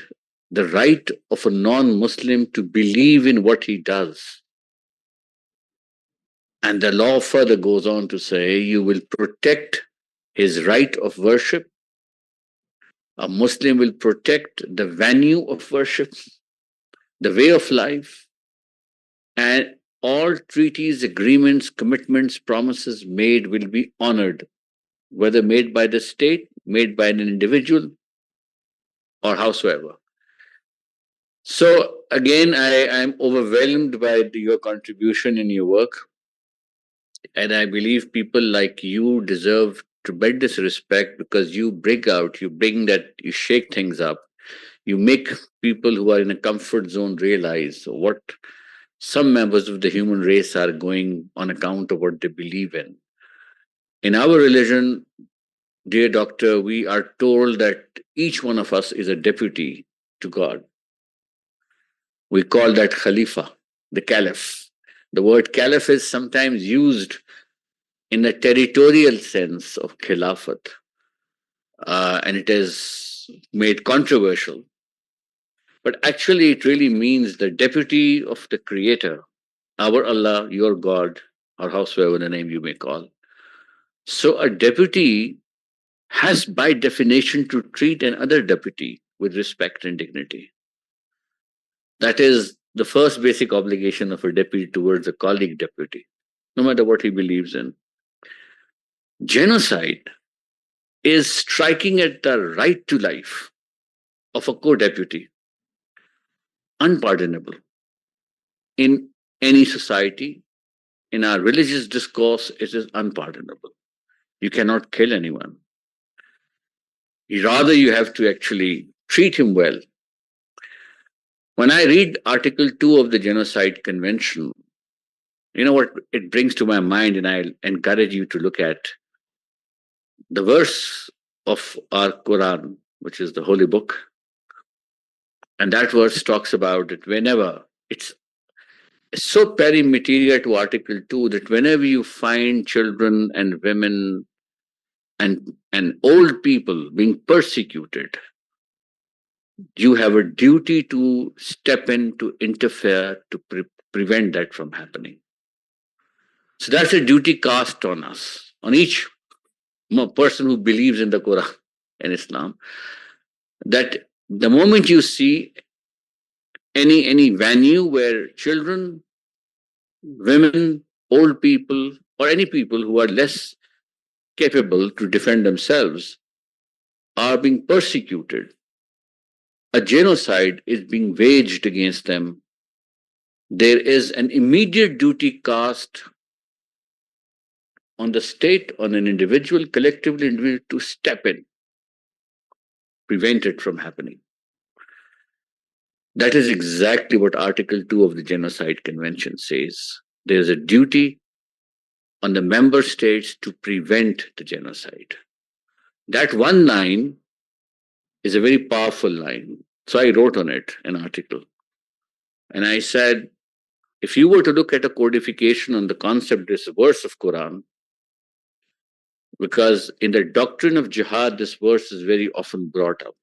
the right of a non-Muslim to believe in what he does. And the law further goes on to say you will protect his right of worship. A Muslim will protect the venue of worship, the way of life, and all treaties, agreements, commitments, promises made will be honored, whether made by the state, made by an individual, or howsoever. So again, I am overwhelmed by your contribution in your work. And I believe people like you deserve tremendous respect because you bring that, you shake things up. You make people who are in a comfort zone realize what some members of the human race are going on account of what they believe in. In our religion, dear doctor, we are told that each one of us is a deputy to God. We call that Khalifa, the Caliph. The word Caliph is sometimes used in a territorial sense of Khilafat, and it is made controversial. But actually, it really means the deputy of the Creator, our Allah, your God, or howsoever the name you may call. So a deputy has by definition to treat another deputy with respect and dignity. That is the first basic obligation of a deputy towards a colleague deputy, no matter what he believes in. Genocide is striking at the right to life of a co-deputy, unpardonable. In any society, in our religious discourse, it is unpardonable. You cannot kill anyone. Rather, you have to actually treat him well. When I read Article 2 of the Genocide Convention, you know what it brings to my mind, and I encourage you to look at the verse of our Quran, which is the holy book. And that verse talks about it whenever it's so perimeterial to Article 2 that whenever you find children and women and old people being persecuted, you have a duty to step in, to interfere, to prevent that from happening. So that's a duty cast on us, on each person who believes in the Quran and Islam, that the moment you see any venue where children, women, old people, or any people who are less capable to defend themselves are being persecuted, a genocide is being waged against them, there is an immediate duty cast on the state, on an individual, collectively individual, to step in, prevent it from happening. That is exactly what Article 2 of the Genocide Convention says. There is a duty on the member states to prevent the genocide. That one line is a very powerful line. So I wrote on it an article. And I said, if you were to look at a codification on the concept, this verse of Quran, because in the doctrine of jihad, this verse is very often brought up.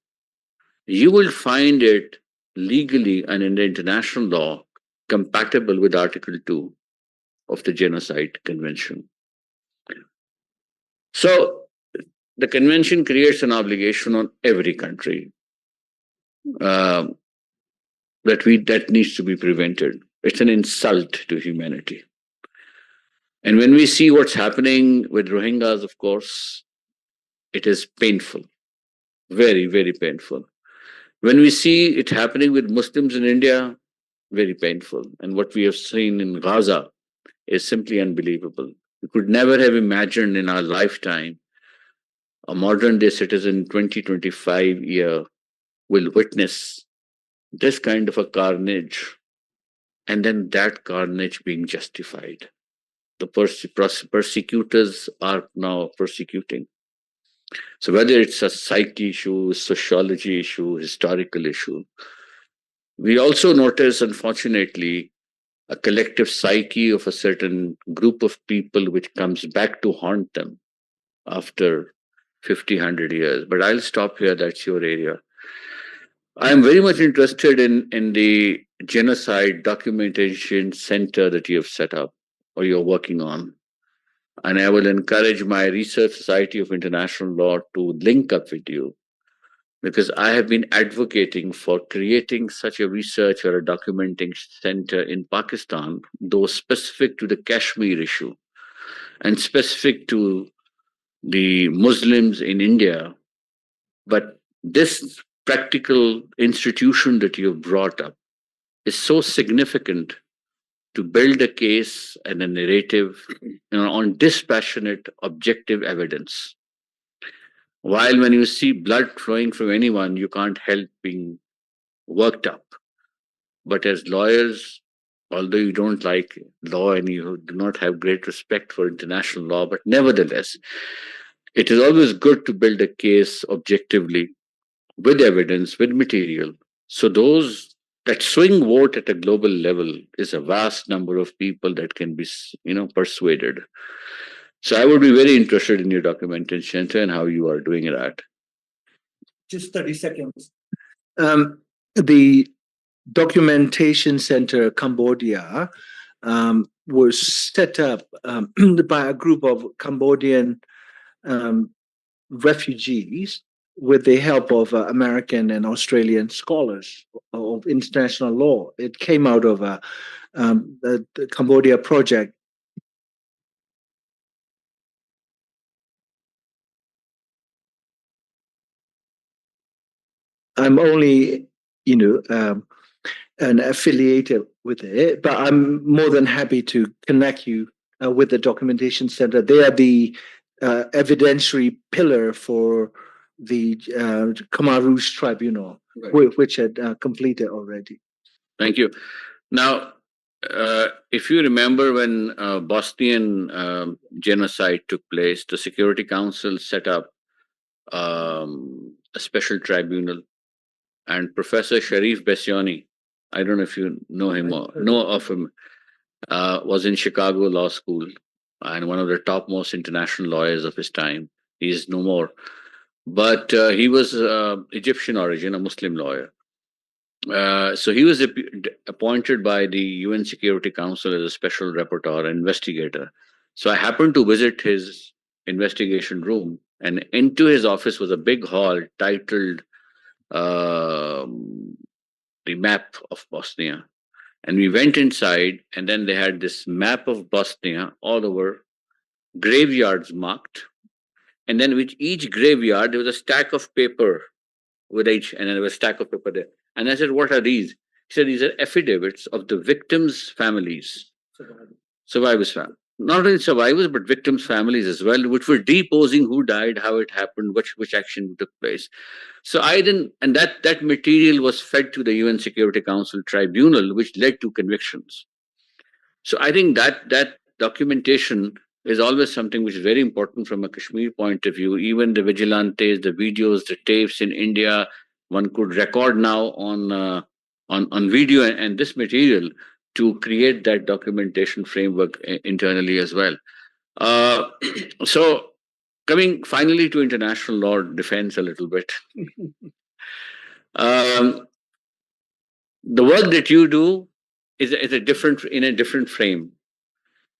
You will find it legally and in the international law compatible with Article 2 of the Genocide Convention. So the convention creates an obligation on every country that needs to be prevented. It's an insult to humanity. And when we see what's happening with Rohingyas, of course, it is painful, very, very painful. When we see it happening with Muslims in India, very painful. And what we have seen in Gaza is simply unbelievable. We could never have imagined in our lifetime a modern day citizen, 2025 year, will witness this kind of a carnage, and then that carnage being justified. The persecutors are now persecuting. So whether it's a psyche issue, sociology issue, historical issue, we also notice, unfortunately, a collective psyche of a certain group of people which comes back to haunt them after 50, 100 years. But I'll stop here. That's your area. I'm very much interested in the genocide documentation center that you have set up or you're working on. And I will encourage my Research Society of International Law to link up with you, because I have been advocating for creating such a research or a documenting center in Pakistan, though specific to the Kashmir issue and specific to the Muslims in India. But this practical institution that you have brought up is so significant to build a case and a narrative, on dispassionate, objective evidence. While when you see blood flowing from anyone, you can't help being worked up. But as lawyers, although you don't like law and you do not have great respect for international law, but nevertheless, it is always good to build a case objectively with evidence, with material. So that swing vote at a global level is a vast number of people that can be, persuaded. So I would be very interested in your documentation center and how you are doing that. Just 30 seconds. The documentation center Cambodia was set up by a group of Cambodian refugees with the help of American and Australian scholars of international law. It came out of the Cambodia project. I'm only, an affiliated with it, but I'm more than happy to connect you with the documentation center. They are the evidentiary pillar for the Khmer Rouge Tribunal, right, which had completed already. Thank you. Now, if you remember when Bosnian genocide took place, the Security Council set up a special tribunal, and Professor Sharif Bessiani, I don't know if you know him or know of him, was in Chicago Law School and one of the topmost international lawyers of his time. He is no more. But he was Egyptian origin, a Muslim lawyer. So he was appointed by the UN Security Council as a special rapporteur, investigator. So I happened to visit his investigation room, and into his office was a big hall titled the map of Bosnia. And we went inside, and then they had this map of Bosnia all over, graveyards marked. And then with each graveyard, there was a stack of paper with each, and then there was a stack of paper there. And I said, what are these? He said, these are affidavits of the victims' families. Survivors' families. Not only survivors, but victims' families as well, which were deposing who died, how it happened, which action took place. So and that material was fed to the UN Security Council tribunal, which led to convictions. So I think that documentation is always something which is very important from a Kashmir point of view. Even the vigilantes, the videos, the tapes in India, one could record now on on video and this material to create that documentation framework internally as well. So coming finally to international law defense a little bit. The work that you do is a different in a different frame,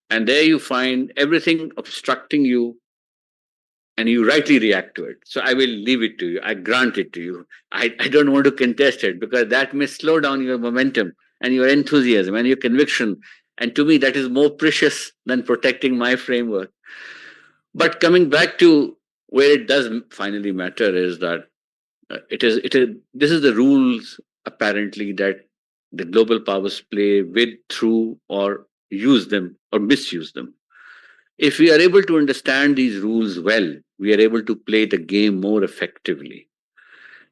and there you find everything obstructing you, and you rightly react to it. So I will leave it to you. I grant it to you. I don't want to contest it because that may slow down your momentum and your enthusiasm and your conviction. And to me, that is more precious than protecting my framework. But coming back to where it does finally matter is that this is the rules apparently that the global powers play with, through, or use them or misuse them. If we are able to understand these rules well, we are able to play the game more effectively.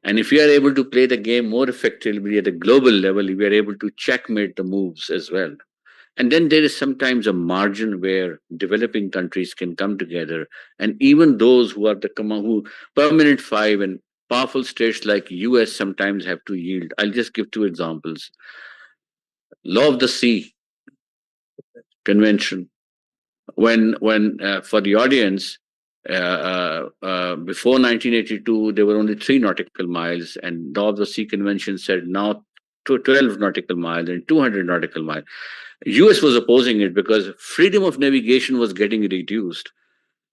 And if we are able to play the game more effectively at a global level, we are able to checkmate the moves as well. And then there is sometimes a margin where developing countries can come together, and even those who are who permanent five and powerful states like US sometimes have to yield. I'll just give two examples. Law of the Sea Convention. When for the audience, before 1982, there were only 3 nautical miles, and Law of the Sea Convention said now to 12 nautical miles and 200 nautical miles. US was opposing it because freedom of navigation was getting reduced.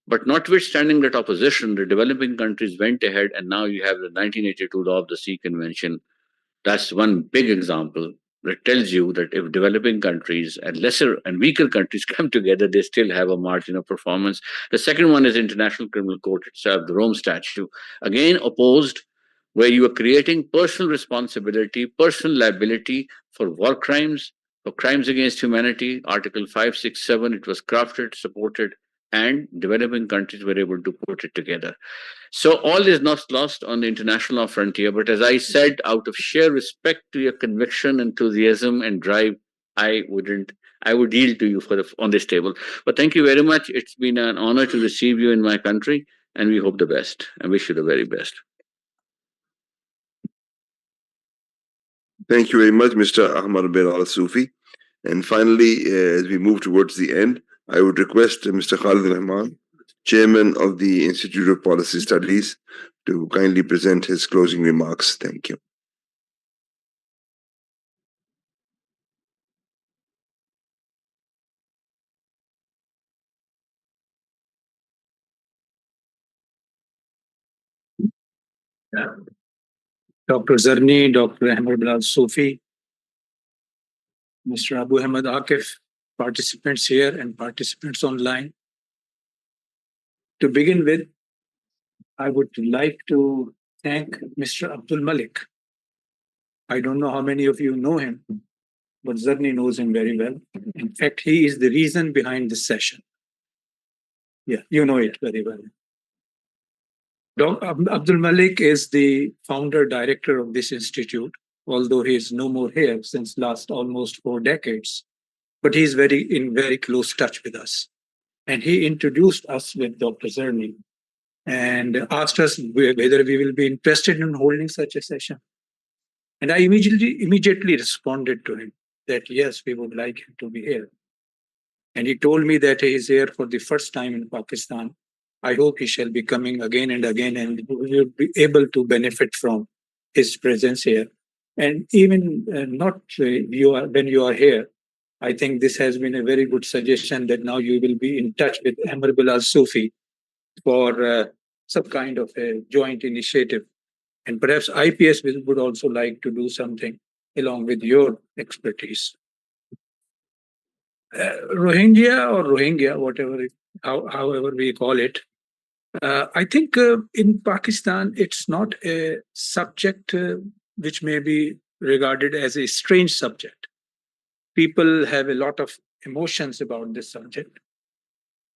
But notwithstanding that opposition, the developing countries went ahead, and now you have the 1982 Law of the Sea Convention. That's one big example that tells you that if developing countries and lesser and weaker countries come together, they still have a margin of performance. The second one is International Criminal Court itself, the Rome Statute, again opposed, where you are creating personal responsibility, personal liability for war crimes, for crimes against humanity. Article 5, 6, 7, it was crafted, supported, and developing countries were able to put it together. So all is not lost on the international law frontier, but as I said, out of sheer respect to your conviction, enthusiasm, and drive, I would yield to you on this table. But thank you very much. It's been an honor to receive you in my country, and we hope the best and wish you the very best. Thank you very much, Mr. Ahmad bin al-Sufi. And finally, as we move towards the end, I would request Mr. Khalid Rahman, Chairman of the Institute of Policy Studies, to kindly present his closing remarks. Thank you. Dr. Zarni, Dr. Ahmed Bilal Sufi, Mr. Abu Ahmed Akif, participants here and participants online. To begin with, I would like to thank Mr. Abdul Malik. I don't know how many of you know him, but Zarni knows him very well. In fact, he is the reason behind this session. Yeah, you know it very well. Dr. Abdul Malik is the founder director of this institute, although he is no more here since last almost 4 decades. But he's in very close touch with us. And he introduced us with Dr. Zarni and asked us whether we will be interested in holding such a session. And I immediately responded to him that yes, we would like him to be here. And he told me that he is here for the first time in Pakistan. I hope he shall be coming again and again, and we will be able to benefit from his presence here. And even when you are here, I think this has been a very good suggestion that now you will be in touch with Ahmed Bilal Sufi for some kind of a joint initiative. And perhaps IPS would also like to do something along with your expertise. Rohingya, however we call it, I think in Pakistan, it's not a subject which may be regarded as a strange subject. People have a lot of emotions about this subject.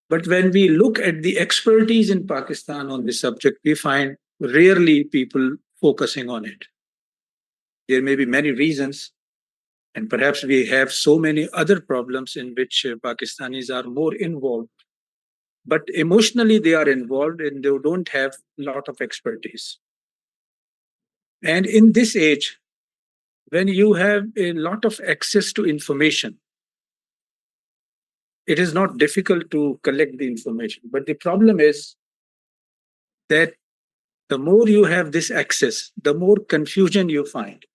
But when we look at the expertise in Pakistan on this subject, we find rarely people focusing on it. There may be many reasons, and perhaps we have so many other problems in which Pakistanis are more involved. But emotionally, they are involved and they don't have a lot of expertise. And in this age, when you have a lot of access to information, it is not difficult to collect the information. But the problem is that the more you have this access, the more confusion you find,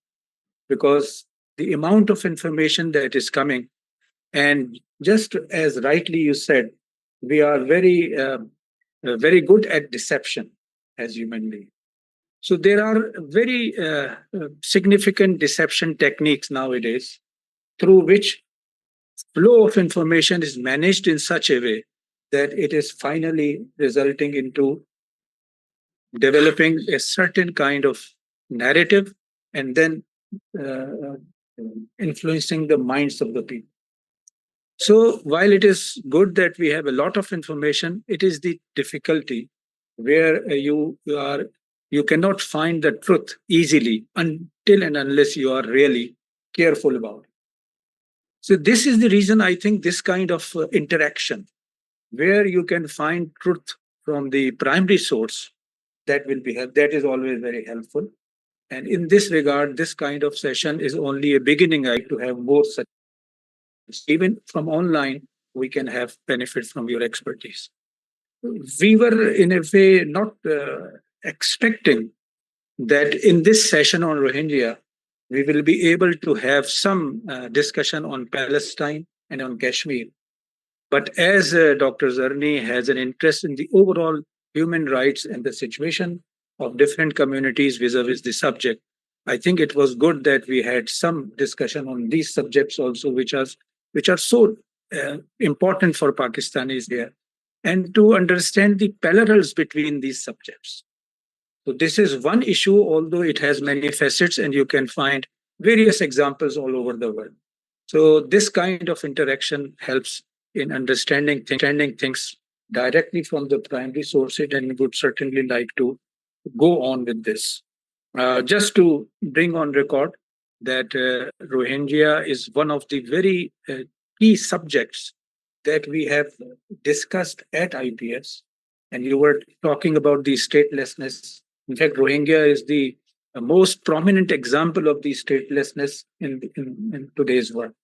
because the amount of information that is coming, and just as rightly you said, we are very good at deception as human beings. So there are very significant deception techniques nowadays through which flow of information is managed in such a way that it is finally resulting into developing a certain kind of narrative and then uh, influencing the minds of the people. So while it is good that we have a lot of information, it is the difficulty where you cannot find the truth easily until and unless you are really careful about it. So this is the reason I think this kind of interaction, where you can find truth from the primary source, that is always very helpful. And in this regard, this kind of session is only a beginning. I like to have more such. Even from online, we can have benefit from your expertise. We were in a way not expecting that in this session on Rohingya, we will be able to have some discussion on Palestine and on Kashmir. But as Dr. Zarni has an interest in the overall human rights and the situation of different communities vis-a-vis the subject, I think it was good that we had some discussion on these subjects also, which are so important for Pakistanis here, and to understand the parallels between these subjects. So this is one issue, although it has many facets, and you can find various examples all over the world. So this kind of interaction helps in understanding things directly from the primary sources, and would certainly like to go on with this. Just to bring on record that Rohingya is one of the very key subjects that we have discussed at IPS. And you were talking about the statelessness. In fact, Rohingya is the most prominent example of the statelessness in today's world.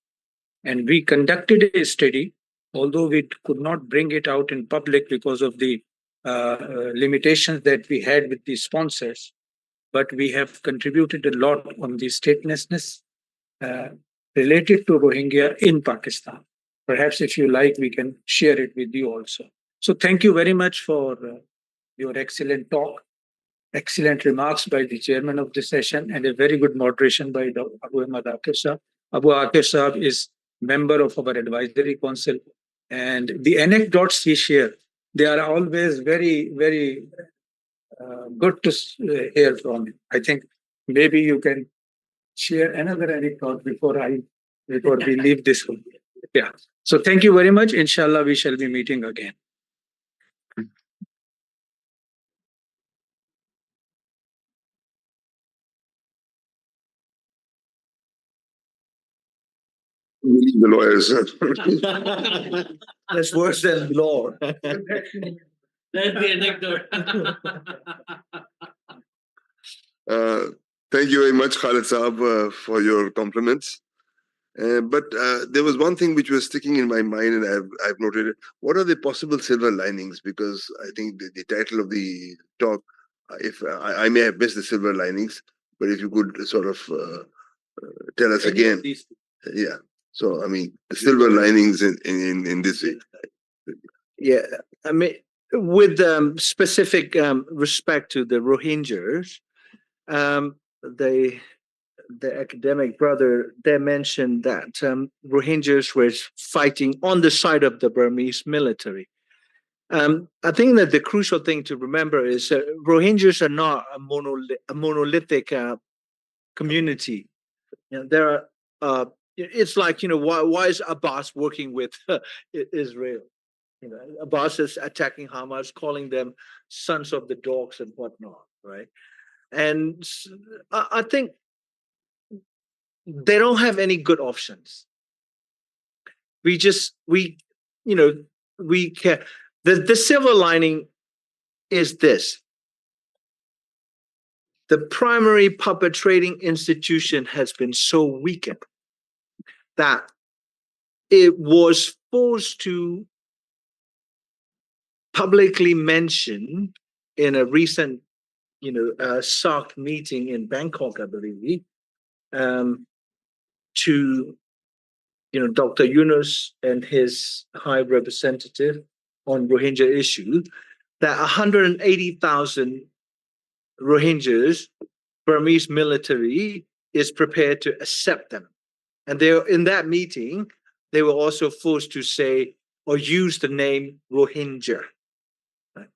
And we conducted a study, although we could not bring it out in public because of the limitations that we had with the sponsors. But we have contributed a lot on the statelessness uh, related to Rohingya in Pakistan. Perhaps if you like, we can share it with you also. So thank you very much for your excellent talk, excellent remarks by the chairman of the session, and a very good moderation by Abu Ahmad Akif Sahab. Abu Akif Sahab is member of our advisory council, and the anecdotes he shared, they are always very, very good to hear from him. I think maybe you can share another anecdote before we leave this room. Yeah. So thank you very much. Inshallah, we shall be meeting again. Believe the lawyers. That's worse than law. That's the anecdote. Thank you very much, Khalid Saab, for your compliments. But there was one thing which was sticking in my mind, and I've noted it. What are the possible silver linings? Because I think the title of the talk, if I may have missed the silver linings, but if you could sort of tell us again. Yeah. So, I mean, the silver linings in this. Yeah, I mean, with specific respect to the Rohingyas, the academic brother there mentioned that Rohingyas were fighting on the side of the Burmese military. I think that the crucial thing to remember is Rohingyas are not a monolithic community. You know, there are. It's like, you know, why is Abbas working with Israel? You know, Abbas is attacking Hamas, calling them sons of the dogs and whatnot, right? And I think they don't have any good options. We you know, we can. The silver lining is this: the primary puppet trading institution has been so weakened that it was forced to publicly mention in a recent, SARC meeting in Bangkok, I believe, to Dr. Yunus and his high representative on Rohingya issue, that 180,000 Rohingyas, Burmese military is prepared to accept them. And they in that meeting, they were also forced to say or use the name Rohingya. Right?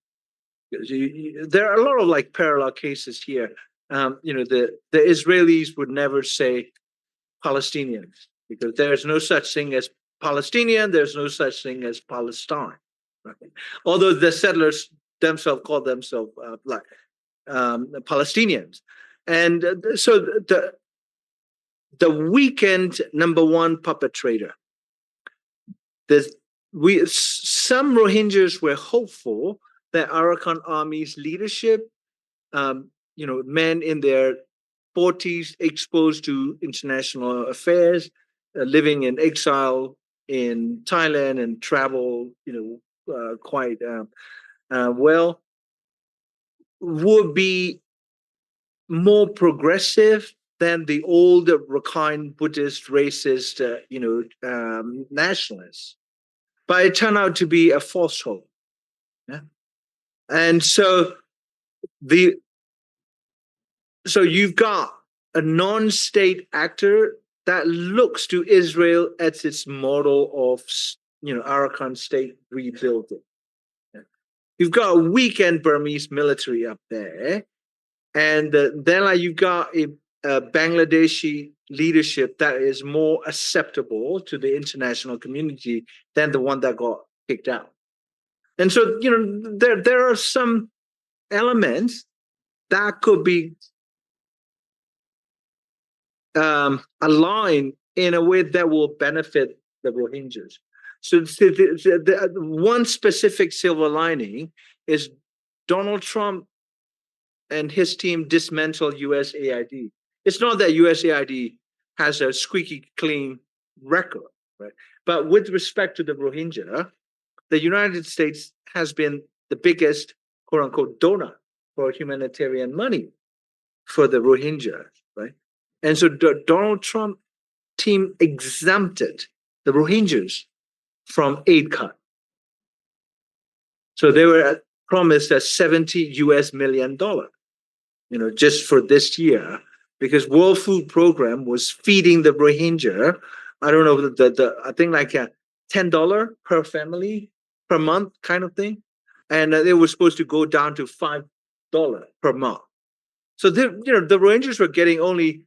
There are a lot of like parallel cases here. The Israelis would never say Palestinians because there's no such thing as Palestinian. There's no such thing as Palestine. Right? Although the settlers themselves call themselves Palestinians, and so the weekend number one perpetrator. Some Rohingyas were hopeful that Arakan Army's leadership, men in their 40s, exposed to international affairs, living in exile in Thailand and travel, quite well, would be more progressive than the old Rakhine Buddhist racist, nationalists. But it turned out to be a false hope. Yeah? And so you've got a non-state actor that looks to Israel as its model of, Arakan state rebuilding. Yeah? You've got a weekend Burmese military up there, and then you've got a Bangladeshi leadership that is more acceptable to the international community than the one that got kicked out. And so, there are some elements that could be aligned in a way that will benefit the Rohingyas. So the one specific silver lining is Donald Trump and his team dismantle USAID. It's not that USAID has a squeaky clean record, right? But with respect to the Rohingya, the United States has been the biggest, quote unquote, donor for humanitarian money for the Rohingya, right? And so the Donald Trump team exempted the Rohingyas from aid cut. So they were promised a $70 million, just for this year, because World Food Program was feeding the Rohingya. I don't know, I think like a $10 per family per month kind of thing. And they were supposed to go down to $5 per month. So the Rohingyas were getting only,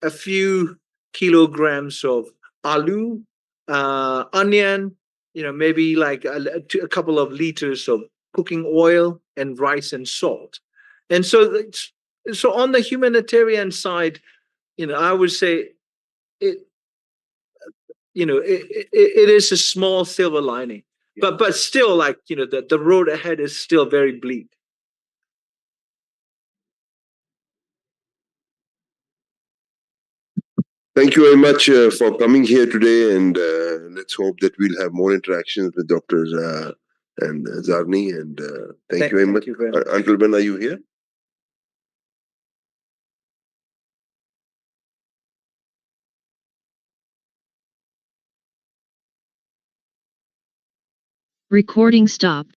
a few kilograms of aloo, onion, maybe like a couple of liters of cooking oil and rice and salt. And so on the humanitarian side, I would say it is a small silver lining, but still, like, the road ahead is still very bleak. Thank you very much for coming here today, and let's hope that we'll have more interactions with Dr. and Zarni. And thank you very much. Until when are you here? Recording stopped.